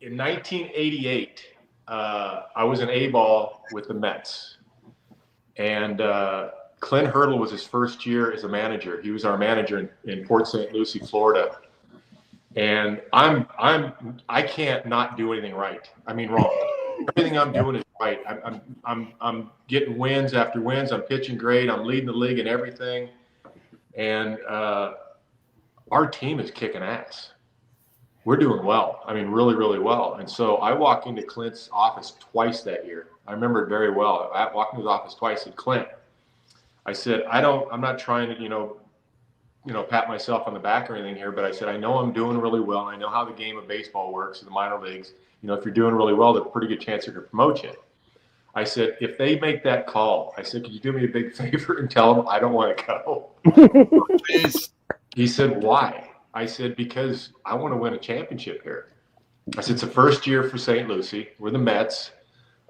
In 1988, I was an A-ball with the Mets, and Clint Hurdle was his first year as a manager. He was our manager in Port St. Lucie, Florida. And I can't not do anything right. I mean, wrong. Everything I'm doing is right. I'm getting wins after wins. I'm pitching great. I'm leading the league in everything. And our team is kicking ass. We're doing well. I mean, really, really well. And so I walked into Clint's office twice that year. I remember it very well. I walked into his office twice at Clint. I said, I'm not trying to, pat myself on the back or anything here, but I said, I know I'm doing really well. I know how the game of baseball works in the minor leagues. If you're doing really well, there's a pretty good chance they're going to promote you. I said, if they make that call, I said, could you do me a big favor and tell them I don't want to go? He said, why? I said, because I want to win a championship here. I said, it's the first year for St. Lucie. We're the Mets.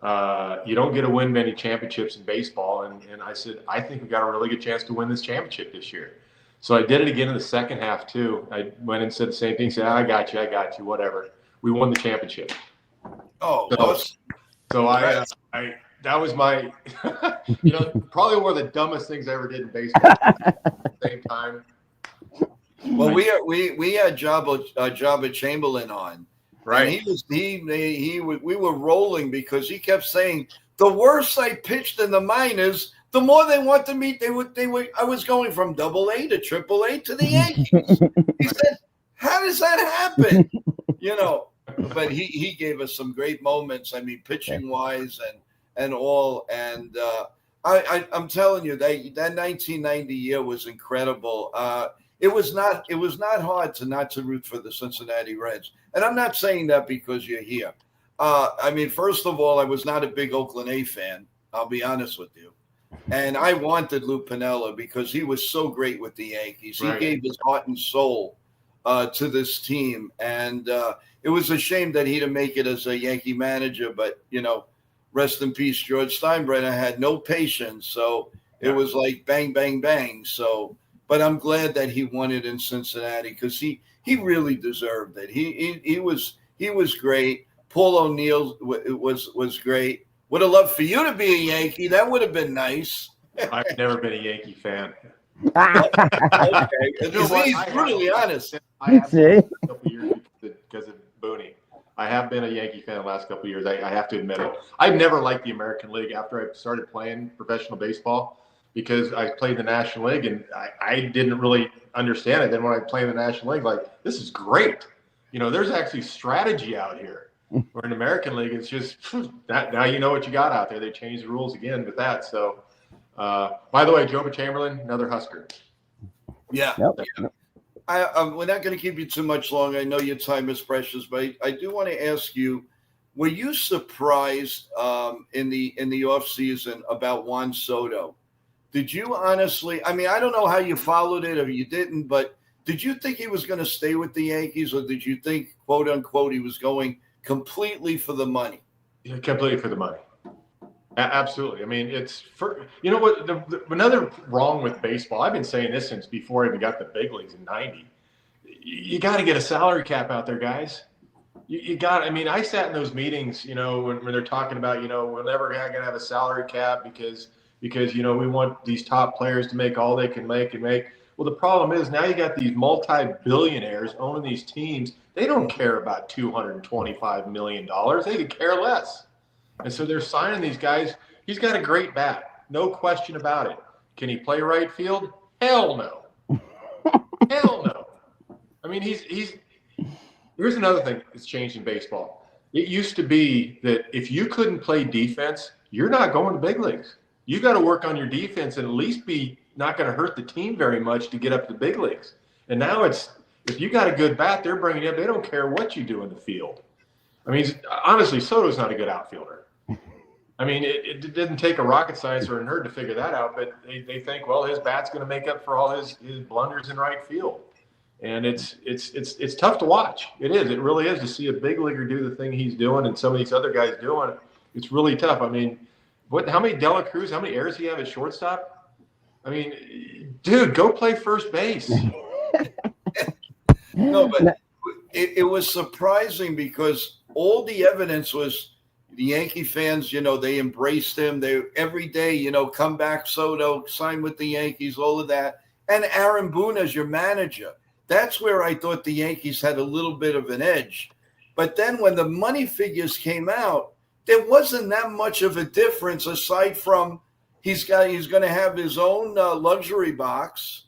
You don't get to win many championships in baseball. And I said, I think we got a really good chance to win this championship this year. So I did it again in the second half too. I went and said the same thing, said, I got you, whatever. We won the championship. Oh, so I that was my, probably one of the dumbest things I ever did in baseball at the same time. Well, we had Jabba Chamberlain on. Right. And we were rolling because he kept saying, the worse I pitched in the minors, the more they wanted me. I was going from AA to AAA to the Yankees. He said, how does that happen? But he gave us some great moments. I mean, pitching wise and all. And I'm telling you, that 1990 year was incredible. It was not hard not to root for the Cincinnati Reds. And I'm not saying that because you're here. I mean, first of all, I was not a big Oakland A fan. I'll be honest with you. And I wanted Lou Piniella because he was so great with the Yankees. He gave his heart and soul to this team. And it was a shame that he didn't make it as a Yankee manager. But, rest in peace, George Steinbrenner had no patience. So it was like bang, bang, bang. So, but I'm glad that he won it in Cincinnati because he really deserved it. He was great. Paul O'Neill was great. Would have loved for you to be a Yankee. That would have been nice. I've never been a Yankee fan. Okay. He's brutally honest. I have been a couple of years because of Booney. I have been a Yankee fan the last couple of years. I have to admit it. I've never liked the American League after I started playing professional baseball because I played the National League and I didn't really understand it. Then when I played in the National League, this is great. There's actually strategy out here. Where in American League, it's just now you know what you got out there. They changed the rules again with that. So, by the way, Joba Chamberlain, another Husker. Yeah. Yep. We're not going to keep you too much long. I know your time is precious, but I do want to ask you: were you surprised in the off season about Juan Soto? Did you honestly? I mean, I don't know how you followed it or you didn't, but did you think he was going to stay with the Yankees, or did you think, quote unquote, he was going completely for the money? Yeah, completely for the money. Absolutely. I mean, it's for what another wrong with baseball. I've been saying this since before I even got the big leagues in '90. You got to get a salary cap out there, guys. You got. I mean, I sat in those meetings, when they're talking about, we're never going to have a salary cap because we want these top players to make all they can make and make. Well, the problem is now you got these multi-billionaires owning these teams. They don't care about $225 million. They could care less. And so they're signing these guys. He's got a great bat, no question about it. Can he play right field? Hell no. Hell no. I mean, here's another thing that's changed in baseball. It used to be that if you couldn't play defense, you're not going to big leagues. You got to work on your defense and at least be not going to hurt the team very much to get up to the big leagues. And now it's, if you got a good bat, they're bringing you up. They don't care what you do in the field. I mean, honestly, Soto's not a good outfielder. I mean, it didn't take a rocket science or a nerd to figure that out, but they think, well, his bat's going to make up for all his blunders in right field. And it's tough to watch. It is. It really is to see a big leaguer do the thing he's doing and some of these other guys doing. It's really tough. I mean, how many Dela Cruz, how many errors do you have at shortstop? I mean, dude, go play first base. No, but it was surprising because all the evidence was the Yankee fans, they embraced him. They every day, come back, Soto, sign with the Yankees, all of that. And Aaron Boone as your manager. That's where I thought the Yankees had a little bit of an edge. But then when the money figures came out, there wasn't that much of a difference aside from he's going to have his own luxury box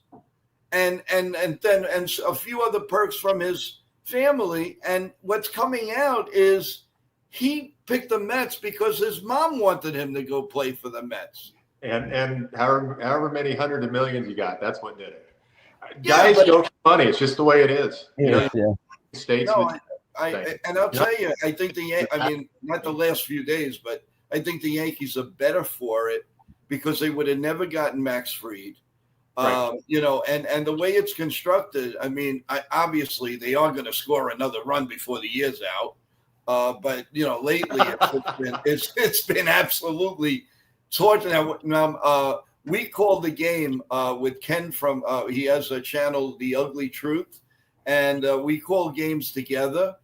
and a few other perks from his family. And what's coming out is he picked the Mets because his mom wanted him to go play for the Mets. And however many hundreds of millions you got, that's what did it. Yeah, guys go for money. It's just the way it is. States. No, and I'll tell you, I think not the last few days, but I think the Yankees are better for it because they would have never gotten Max Fried. Right. And the way it's constructed, I mean, obviously they are going to score another run before the year's out. But lately it's been absolutely torture. Now, we called the game with Ken from he has a channel, The Ugly Truth, and we call games together.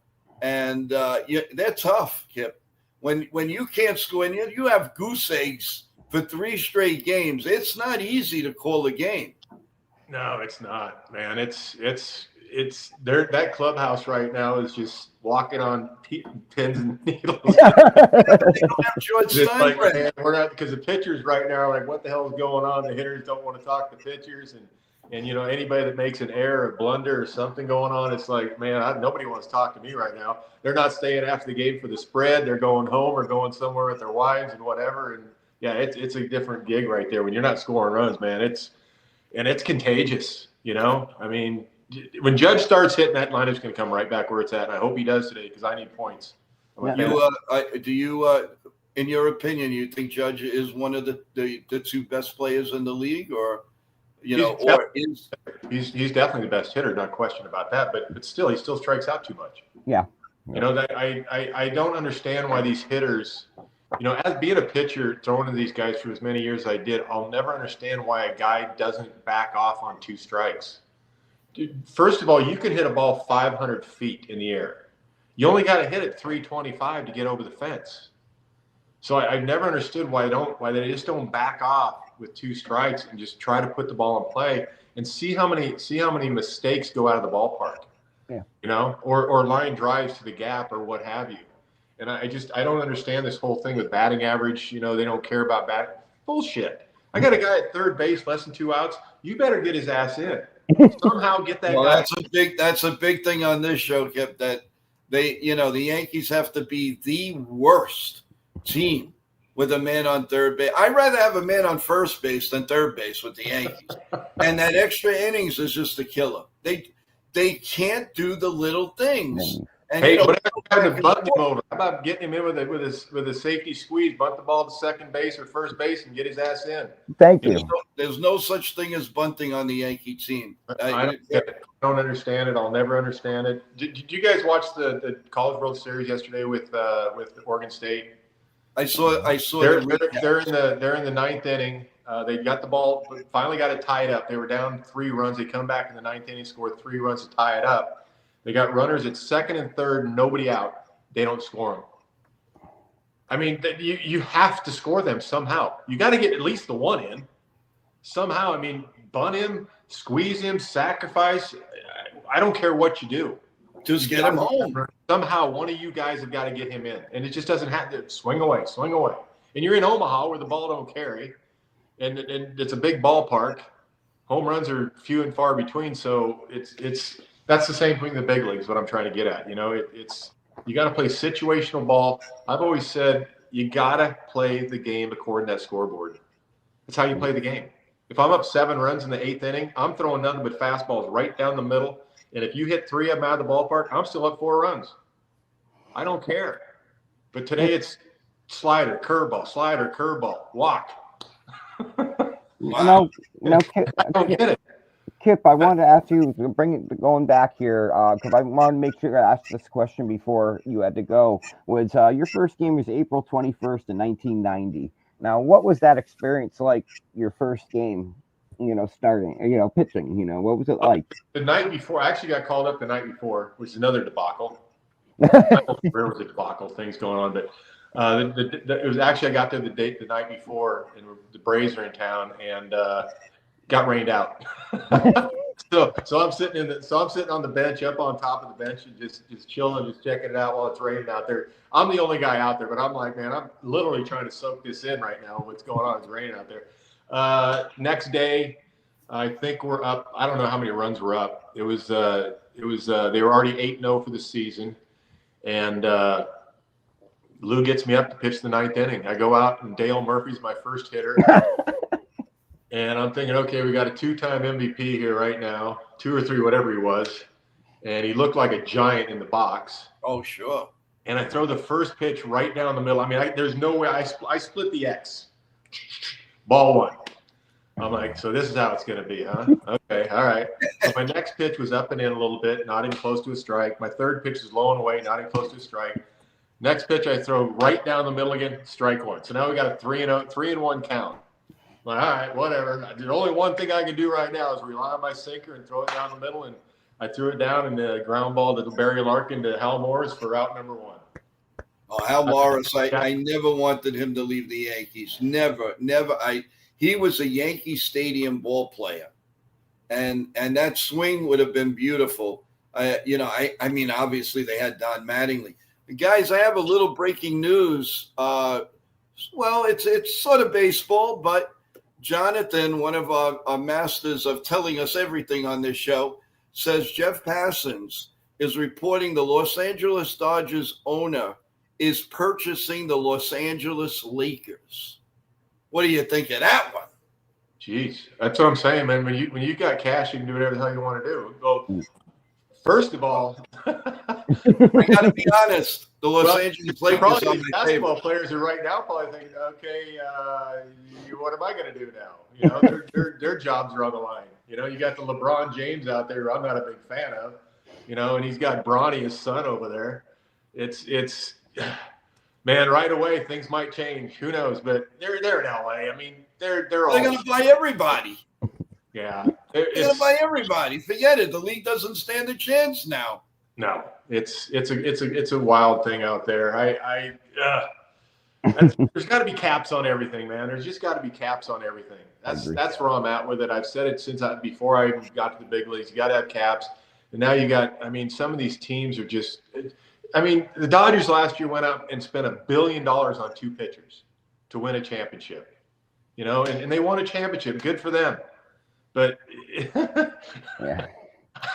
And they're tough, Kip. When you can't score, and you have goose eggs for 3 straight games, it's not easy to call a game. No, it's not, man. It's there. That clubhouse right now is just walking on pins and needles. They don't have George Steinbrenner. We're not, because the pitchers right now are like, what the hell is going on? The hitters don't want to talk to pitchers, and anybody that makes an error, a blunder, or something going on, it's like, man, nobody wants to talk to me right now. They're not staying after the game for the spread. They're going home or going somewhere with their wives and whatever. And yeah, it's a different gig right there when you're not scoring runs, man. It's contagious. I mean, when Judge starts hitting, that lineup's going to come right back where it's at. And I hope he does today because I need points. Do you, in your opinion, you think Judge is one of the 2 best players in the league, or he's definitely the best hitter, not question about that. But still, he still strikes out too much. Yeah. That I don't understand why these hitters, as being a pitcher, throwing to these guys for as many years as I did, I'll never understand why a guy doesn't back off on 2 strikes. Dude, first of all, you can hit a ball 500 feet in the air. You only got to hit it 325 to get over the fence. So I've never understood why they just don't back off with 2 strikes and just try to put the ball in play and see how many mistakes go out of the ballpark. Yeah. Or line drives to the gap or what have you. And I don't understand this whole thing with batting average. They don't care about batting. Bullshit. I got a guy at third base, less than 2 outs. You better get his ass in. Somehow get that guy. That's a big thing on this show, Kip, that the Yankees have to be the worst team with a man on third base. I'd rather have a man on first base than third base with the Yankees. And that extra innings is just a killer. They can't do the little things. And whatever happened to bunt him over? How about getting him in with a safety squeeze, bunt the ball to second base or first base, and get his ass in? Thank you. There's no such thing as bunting on the Yankee team. I don't understand it. I'll never understand it. Did you guys watch the College World Series yesterday with Oregon State? I saw. They're in the 9th inning. They got the ball, finally got it tied up. They were down 3 runs. They come back in the 9th inning, scored 3 runs to tie it up. They got runners at second and third, nobody out. They don't score them. I mean, you have to score them somehow. You got to get at least the one in somehow. I mean, bunt him, squeeze him, sacrifice. I don't care what you do. Just get him home. Somehow one of you guys have got to get him in. And it just doesn't have to swing away. And you're in Omaha where the ball don't carry. And it's a big ballpark. Home runs are few and far between. So that's the same thing in the big leagues, what I'm trying to get at. You know, you got to play situational ball. I've always said you got to play the game according to that scoreboard. That's how you play the game. If I'm up 7 runs in the 8th inning, I'm throwing nothing but fastballs right down the middle. And if you hit 3 of them out of the ballpark, I'm still up 4 runs. I don't care. But today it's slider, curveball, walk. Wow. No, Kip, I don't get it. Kip, I wanted to ask you, going back here, because I wanted to make sure I asked this question before you had to go, was your first game was April 21st in 1990. Now, what was that experience like, your first game, starting, pitching, what was it like? The night before, I actually got called up the night before, which is another debacle. I don't know if there was a debacle, things going on, but it was actually, I got there the night before, and the Braves are in town, and got rained out. so I'm sitting on the bench, up on top of the bench, and just chilling, just checking it out while it's raining out there. I'm the only guy out there, but I'm like, man, I'm literally trying to soak this in right now. What's going on? It's raining out there. Next day, I think we're up. I don't know how many runs we're up. It was they were already 8-0 for the season, and Lou gets me up to pitch the 9th inning. I go out, and Dale Murphy's my first hitter. And I'm thinking, okay, we got a 2-time MVP here right now, 2 or 3, whatever he was. And he looked like a giant in the box. Oh, sure. And I throw the first pitch right down the middle. I mean, there's no way. I split the X. Ball 1. I'm like, so this is how it's going to be, huh? Okay, all right. So my next pitch was up and in a little bit, not even close to a strike. My third pitch is low and away, not even close to a strike. Next pitch I throw right down the middle again, strike 1. So now we got a 3-1 count. Like, all right, whatever. The only one thing I can do right now is rely on my sinker and throw it down the middle. And I threw it down in the ground ball to Barry Larkin to Hal Morris for out number 1. Oh, Hal Morris, I never wanted him to leave the Yankees. Never. He was a Yankee Stadium ball player. And that swing would have been beautiful. I mean, obviously they had Don Mattingly. Guys, I have a little breaking news. Well, it's sort of baseball, but Jonathan, one of our masters of telling us everything on this show, says Jeff Passons is reporting the Los Angeles Dodgers owner is purchasing the Los Angeles Lakers. What do you think of that one? Jeez, that's what I'm saying, man. When you got cash, you can do whatever the hell you want to do. Well, first of all, I got to be honest. The Los Angeles Lakers probably on these my basketball table. players are right now probably thinking, okay, what am I going to do now? You know, their jobs are on the line. You know, you got the LeBron James out there, who I'm not a big fan of. You know, and he's got Bronny, his son, over there. It's man, right away things might change. Who knows? But they're in LA. I mean, they're going to buy everybody. Yeah, They're going to buy everybody. Forget it. The league doesn't stand a chance now. No, it's a wild thing out there. There's got to be caps on everything, man. There's just got to be caps on everything. That's where I'm at with it. I've said it before I even got to the big leagues. You got to have caps, and now you got. I mean, some of these teams are just. I mean, the Dodgers last year went out and spent $1 billion on 2 pitchers to win a championship. You know, and they won a championship. Good for them. But yeah.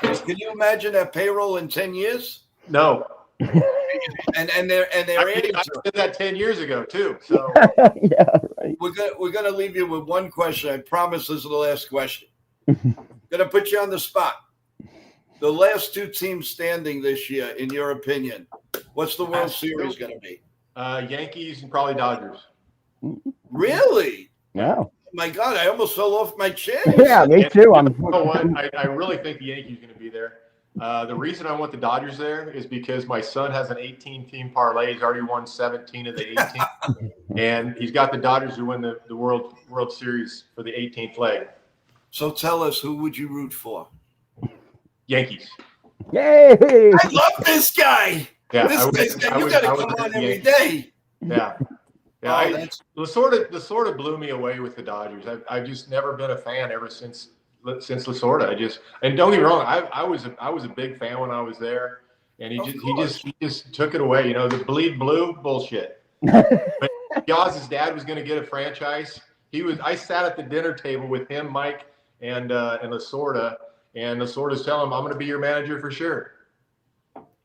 Can you imagine that payroll in 10 years? No. And they're adding. I did that 10 years ago too. So yeah, right. We're gonna leave you with one question. I promise this is the last question. Gonna put you on the spot. The last 2 teams standing this year, in your opinion, what's the World Series gonna be? Yankees and probably Dodgers. Really? No. My God, I almost fell off my chair. Yeah, me too. You know what? I really think the Yankees are going to be there. The reason I want the Dodgers there is because my son has an 18-team parlay. He's already won 17 of the 18, and he's got the Dodgers who win the World Series for the 18th leg. So tell us, who would you root for? Yankees. Yay! I love this guy. Yeah, This guy's got, you got to come on every day. Yeah. Yeah, Lasorda blew me away with the Dodgers. I've just never been a fan ever since Lasorda. And don't get me wrong, I was a big fan when I was there, and he just took it away. You know, the bleed blue bullshit. But Yaz's dad was going to get a franchise. I sat at the dinner table with him, Mike, and Lasorda, and Lasorda's telling him, "I'm going to be your manager for sure."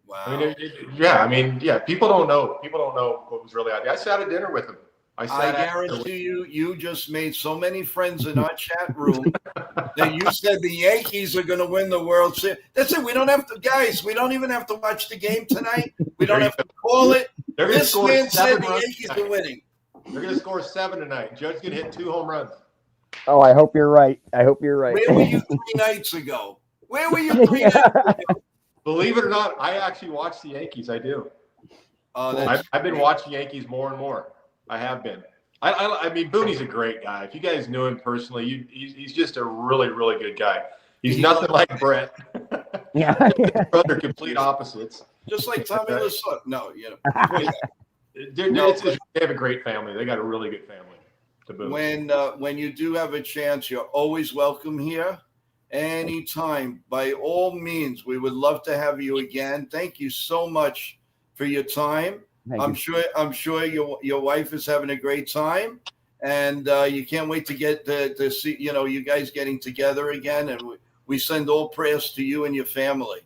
Wow. I mean, people don't know. People don't know what was really out there. I sat at dinner with him. I guarantee you just made so many friends in our chat room that you said the Yankees are going to win the World Series. That's it. We don't have to, guys. We don't even have to watch the game tonight. We don't have to call it. This man said the Yankees are winning. They're going to score 7 tonight. Judge's going to hit 2 home runs. Oh, I hope you're right. Where were you 3 nights ago? Where were you 3 nights ago? Believe it or not, I actually watch the Yankees. I do. I've been watching Yankees more and more. I have been. I mean, Booney's a great guy. If you guys knew him personally, he's just a really, really good guy. He's nothing like Brett. Yeah. Brother, complete opposites. Just like Tommy Lasorda. No, they have a great family. They got a really good family. When you do have a chance, you're always welcome here. Anytime, by all means, we would love to have you again. Thank you so much for your time. I'm sure your wife is having a great time, and you can't wait to get to see you guys getting together again. And we send all prayers to you and your family.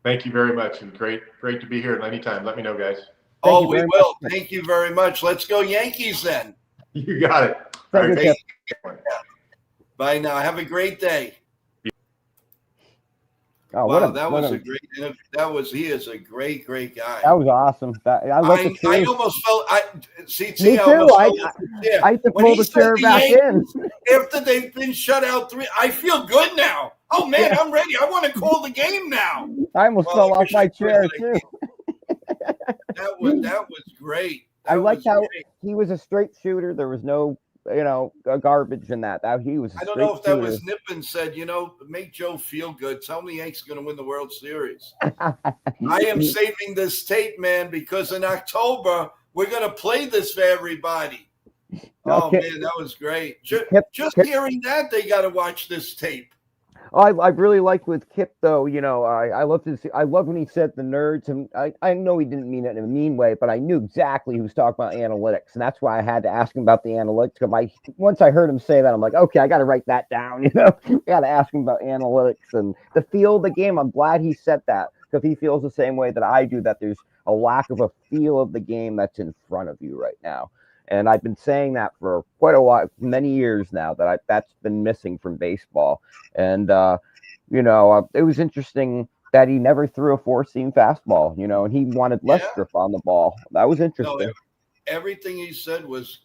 Thank you very much, and great to be here. Anytime, let me know, guys. We will. Thank you very much. Let's go Yankees then. You got it. Thank you. Bye now. Have a great day. Oh, wow, he is a great guy. That was awesome. I almost felt Me too. I had to pull the chair back in. After they've been shut out 3, I feel good now. Oh man, I'm ready. I want to call the game now. I almost fell off my chair too. That was great. I liked how he was a straight shooter. There was no garbage in that. He was. I don't know if that was Nippon said, make Joe feel good. Tell me Yankees going to win the World Series. I am saving this tape, man, because in October we're going to play this for everybody. Oh man, that was great. Just hearing that, they got to watch this tape. Oh, I really liked with Kip though. I love when he said the nerds, and I know he didn't mean it in a mean way, but I knew exactly he was talking about analytics, and that's why I had to ask him about the analytics. Once I heard him say that, I'm like, okay, I got to write that down. I got to ask him about analytics and the feel of the game. I'm glad he said that, because he feels the same way that I do, that there's a lack of a feel of the game that's in front of you right now. And I've been saying that for quite a while, many years now, that's been missing from baseball. And, it was interesting that he never threw a 4-seam fastball, and he wanted less grip on the ball. That was interesting. No, everything he said was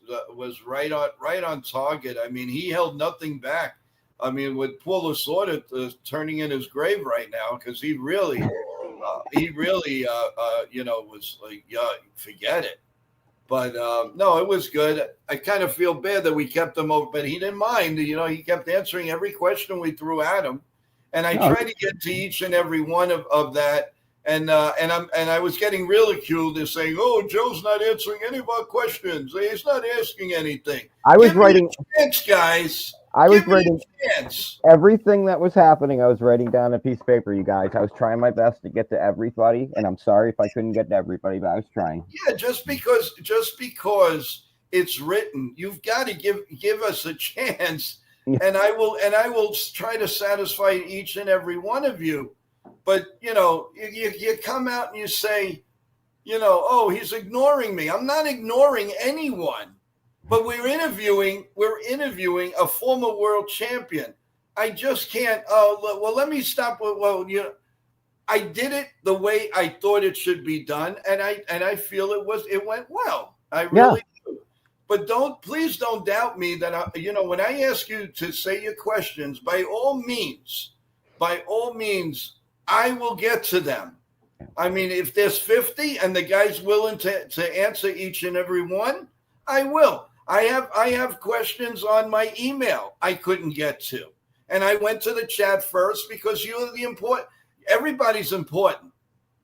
right on target. I mean, he held nothing back. I mean, with poor Lasorda turning in his grave right now, because he really, was like, forget it. But no, it was good. I kind of feel bad that we kept him over, but he didn't mind. He kept answering every question we threw at him, and I tried to get to each and every one of that. And I was getting ridiculed. They're saying, "Oh, Joe's not answering any of our questions. He's not asking anything." I was writing, guys. I was writing everything that was happening. I was writing down a piece of paper, you guys. I was trying my best to get to everybody, and I'm sorry if I couldn't get to everybody, but I was trying. Yeah, just because it's written, you've got to give us a chance, and I will try to satisfy each and every one of you. But you come out and you say, oh, he's ignoring me. I'm not ignoring anyone. But we're interviewing a former world champion. I just can't. Well, let me stop. I did it the way I thought it should be done, and I feel it went well. I really do. But please don't doubt me that when I ask you to say your questions, by all means, I will get to them. I mean, if there's 50 and the guy's willing to answer each and every one, I will. I have questions on my email I couldn't get to. And I went to the chat first because you're the important. everybody's important,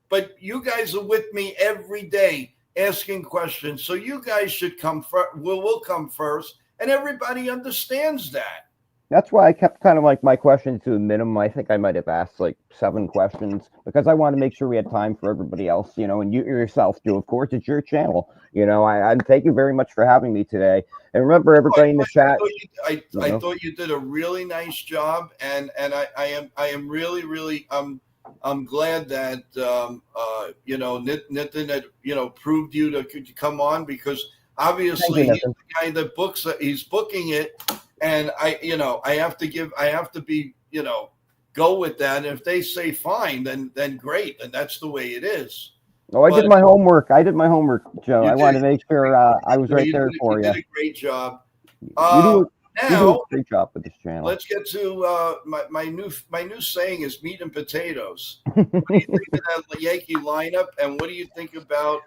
but you guys are with me every day asking questions. So you guys should come first. We'll come first, and everybody understands that. That's why I kept kind of like my questions to a minimum. I think I might have asked like 7 questions because I want to make sure we had time for everybody else, and you yourself too. Of course, it's your channel. I thank you very much for having me today. And remember, everybody in the chat. I thought you did a really nice job, and I am really I'm glad that Nitin had proved you to come on, because obviously he's the guy that books it. He's booking it. And I have to be, go with that. And if they say fine, then great. And that's the way it is. Oh, I did my homework, Joe. I wanted to make sure I was right there for you. You did a great job. You do a great job with this channel. Let's get to my new saying is meat and potatoes. What do you think of that Yankee lineup? And what do you think about,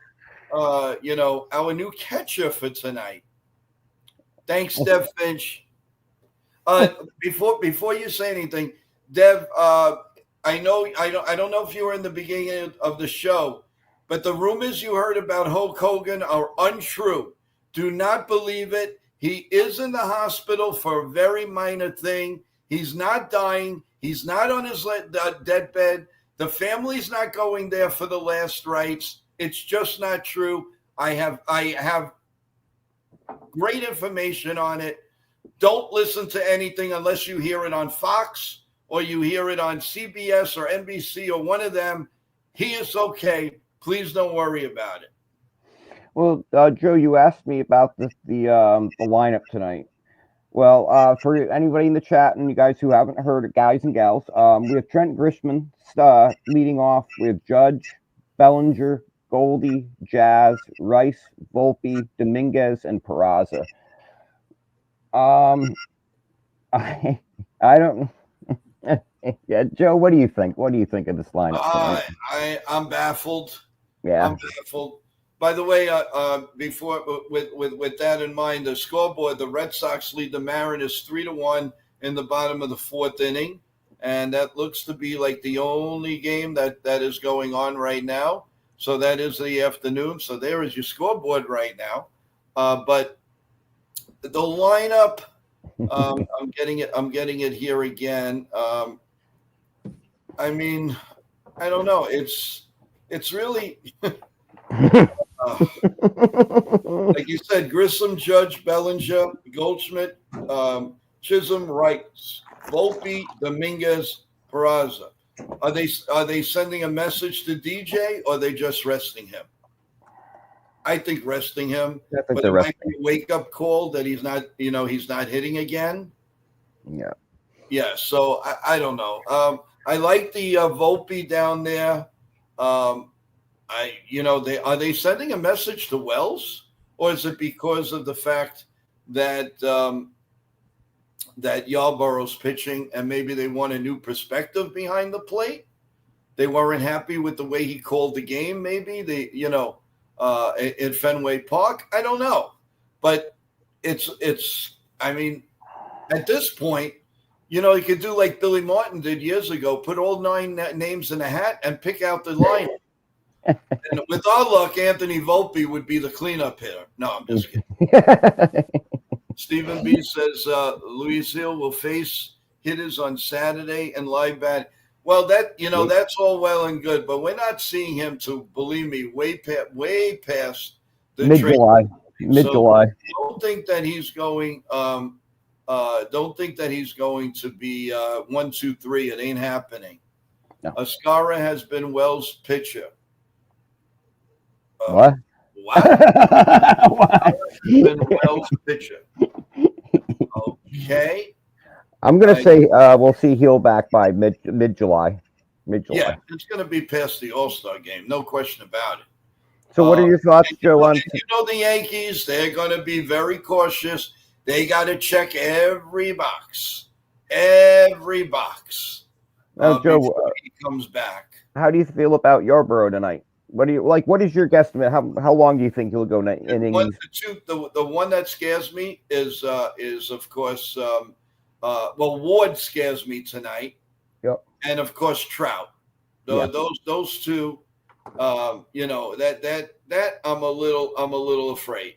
our new catcher for tonight? Thanks, Dev Finch. Before you say anything, Dev, I don't know if you were in the beginning of the show, but the rumors you heard about Hulk Hogan are untrue. Do not believe it. He is in the hospital for a very minor thing. He's not dying. He's not on his deathbed. The family's not going there for the last rites. It's just not true. I have great information on it. Don't listen to anything unless you hear it on Fox or you hear it on CBS or NBC or one of them. He is okay. Please don't worry about it. Well, Joe, you asked me about the lineup tonight. Well, for anybody in the chat and you guys who haven't heard it, guys and gals, we have Trent Grisham leading off. We have Judge, Bellinger, Goldie, Jazz, Rice, Volpe, Dominguez, and Peraza. I don't. Yeah, Joe, what do you think? What do you think of this lineup? I'm baffled. Yeah, I'm baffled. By the way, before with that in mind, the scoreboard: the Red Sox lead the Mariners 3-1 in the bottom of the 4th inning, and that looks to be like the only game that is going on right now. So that is the afternoon. So there is your scoreboard right now. But the lineup, I'm getting it here again. I mean, I don't know. It's really like you said, Grissom, Judge, Bellinger, Goldschmidt, Chisholm, Rice, Volpe, Dominguez, Peraza. Are they sending a message to DJ, or are they just resting him? I think resting him, but it might be a wake-up call that he's not hitting again. Yeah. So I don't know. I like the Volpe down there. Are they sending a message to Wells, or is it because of the fact that that Yalborough's pitching and maybe they want a new perspective behind the plate? They weren't happy with the way he called the game. Maybe in Fenway Park. I don't know, but it's. I mean, at this point, you could do like Billy Martin did years ago: put all 9 names in a hat and pick out the line. And with our luck, Anthony Volpe would be the cleanup hitter. No, I'm just kidding. Stephen B says Luis Hill will face hitters on Saturday and live bat. Well, that's all well and good, but we're not seeing him to, believe me, way past the mid-July. Mid-July. So don't think that he's going. Don't think that he's going to be 1, 2, 3. It ain't happening. No. Ascara has been Wells' pitcher. What? What? Been Wells' pitcher. Okay. I'm going to say we'll see Hill back by mid-July. Yeah, it's going to be past the All-Star game. No question about it. So what are your thoughts, Joe? The Yankees, they're going to be very cautious. They got to check every box. Every box. Now, Joe, before he comes back. How do you feel about Yarborough tonight? What do you like? What is your guesstimate? How long do you think he'll go innings? The one that scares me is of course Ward scares me tonight. Yep. And of course Trout. Yeah. Those two, that I'm a little afraid.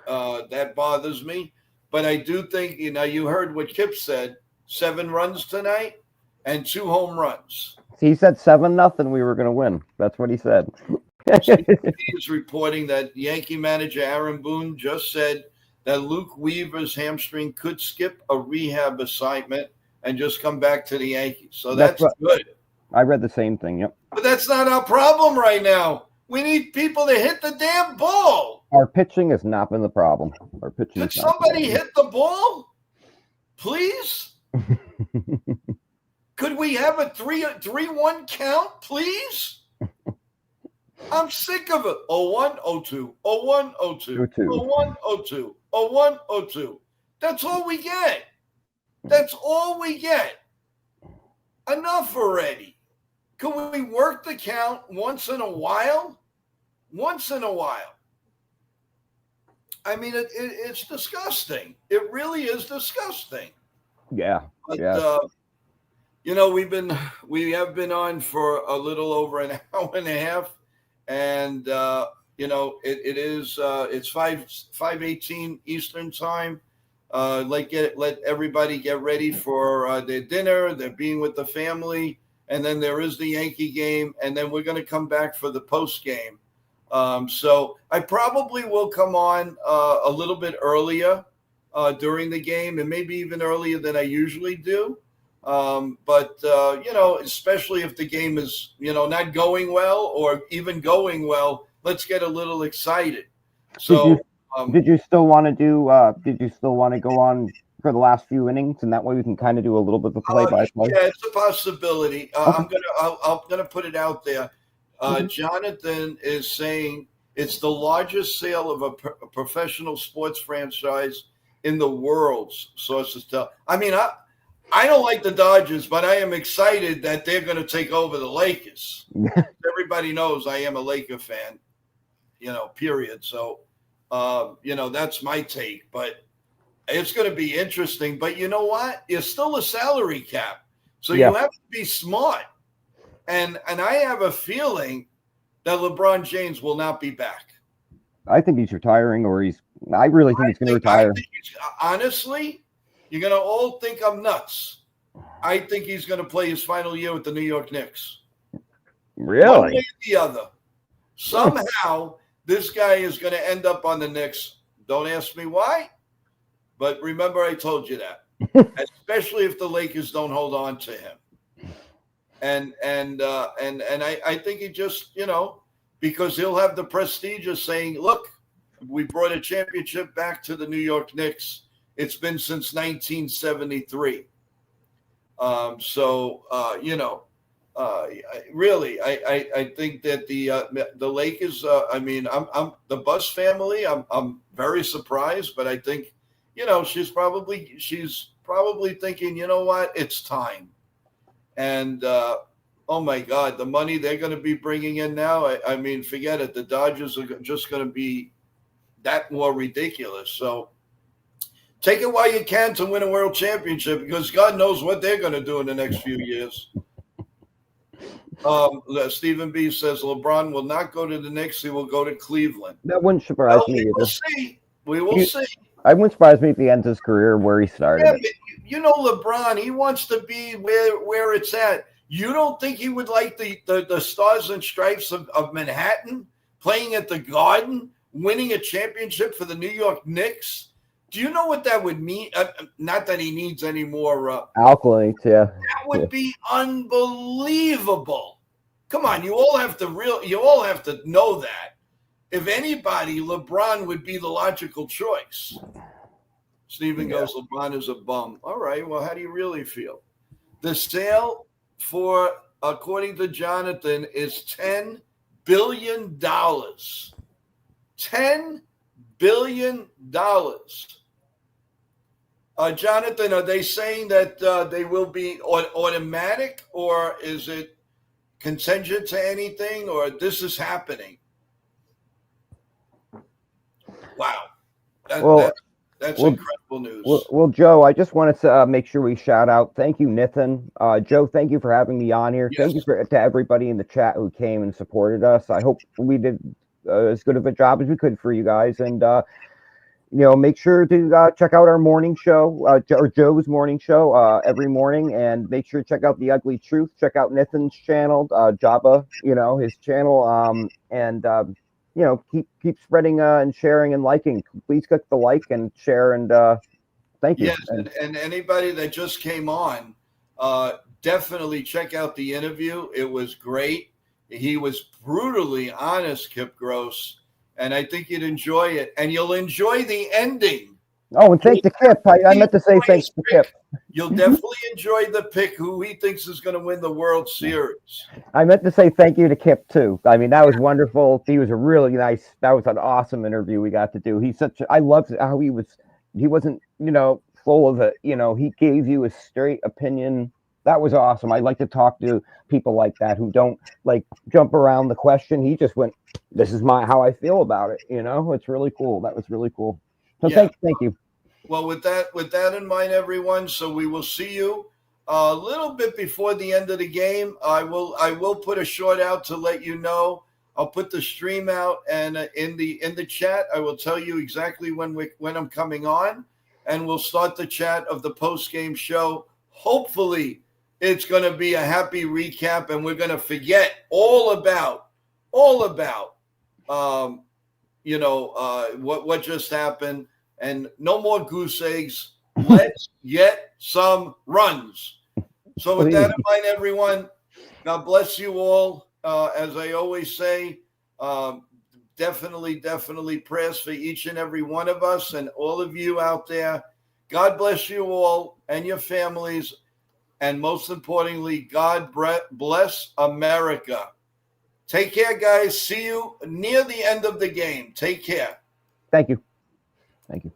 That bothers me. But I do think, you heard what Kip said, 7 runs tonight and 2 home runs. He said 7-0 we were going to win. That's what he said. He is reporting that Yankee manager Aaron Boone just said that Luke Weaver's hamstring could skip a rehab assignment and just come back to the Yankees. So that's good. I read the same thing, yep. But that's not our problem right now. We need people to hit the damn ball. Our pitching has not been the problem. Could somebody hit the ball? Please? Could we have a 3-1 count, please? I'm sick of it. 0-1, 0-2, 0-1, 0-2, 0-1, 0-2, 0-1, 0-2. That's all we get. That's all we get. Enough already. Can we work the count once in a while? Once in a while. I mean, it's disgusting. It really is disgusting. Yeah. But, yeah. We have been on for a little over an hour and a half, and it's 5:18 Eastern time. Let everybody get ready for their dinner. They're being with the family, and then there is the Yankee game, and then we're going to come back for the post game. So I probably will come on a little bit earlier during the game, and maybe even earlier than I usually do. But especially if the game is, not going well or even going well, let's get a little excited. So did you still want to do, did you still want to go on for the last few innings? And that way we can kind of do a little bit of play-by-play. Yeah, it's a possibility. Okay. I'm going to put it out there. Jonathan is saying it's the largest sale of a professional sports franchise in the world, sources tell. I mean, I don't like the Dodgers, but I am excited that they're going to take over the Lakers. Everybody knows I am a Laker fan, period. So, that's my take. But it's going to be interesting. But you know what? It's still a salary cap. So you have to be smart. And I have a feeling that LeBron James will not be back. I think he's retiring, I really think he's going to retire. Honestly, you're going to all think I'm nuts. I think he's going to play his final year with the New York Knicks. Really? One way or the other. Somehow, this guy is going to end up on the Knicks. Don't ask me why, but remember I told you that. Especially if the Lakers don't hold on to him. And I think he just, because he'll have the prestige of saying, look, we brought a championship back to the New York Knicks. It's been since 1973. Really, I think that the Lakers. I'm the Buss family. I'm very surprised, but I think, she's probably thinking, you know what, it's time. And oh my God, the money they're going to be bringing in now. I mean, forget it. The Dodgers are just going to be that more ridiculous. So take it while you can to win a world championship, because God knows what they're going to do in the next few years. Stephen B says LeBron will not go to the Knicks. He will go to Cleveland. That wouldn't surprise me either. We'll see. We will see. I wouldn't surprise me if he ends his career where he started. Yeah, but LeBron, he wants to be where it's at. You don't think he would like the Stars and Stripes of Manhattan, playing at the Garden, winning a championship for the New York Knicks? Do you know what that would mean? Not that he needs any more accolades, yeah. That would be unbelievable. Come on, you all have to know that. If anybody, LeBron would be the logical choice. Stephen goes, LeBron is a bum. All right, well, how do you really feel? The sale for, according to Jonathan, is $10 billion. $10 billion. Jonathan, are they saying that they will be automatic, or is it contingent to anything, or this is That's Well, incredible news. Well, Joe, I just wanted to make sure we shout out. Thank you, Nathan. Joe, thank you for having me on here. Yes. Thank you to everybody in the chat who came and supported us. I hope we did as good of a job as we could for you guys. And, make sure to check out our morning show, or Joe's morning show every morning. And make sure to check out The Ugly Truth. Check out Nathan's channel, Jabba, his channel. Keep spreading and sharing and liking. Please click the like and share and thank you. Yes, and anybody that just came on, definitely check out the interview. It was great. He was brutally honest, Kip Gross, and I think you'd enjoy it. And you'll enjoy the ending. Oh, and thank the Kip. I meant to say thanks to Kip. You'll definitely enjoy the pick who he thinks is going to win the World Series. I meant to say thank you to Kip, too. I mean, that was wonderful. He was a really nice, that was an awesome interview we got to do. I loved how he wasn't, full of it. He gave you a straight opinion. That was awesome. I like to talk to people like that who don't jump around the question. He just went, this is how I feel about it. It's really cool. That was really cool. So Yeah. thank you. Well, with that in mind, everyone, so we will see you a little bit before the end of the game. I will put a short out to let you know. I'll put the stream out, and in the chat, I will tell you exactly when I'm coming on, and we'll start the chat of the post-game show. Hopefully, it's going to be a happy recap, and we're going to forget all about what just happened. And no more goose eggs. Let's get some runs. So with that in mind, everyone, God bless you all. As I always say, definitely prayers for each and every one of us and all of you out there. God bless you all and your families. And most importantly, God bless America. Take care, guys. See you near the end of the game. Take care. Thank you. Thank you.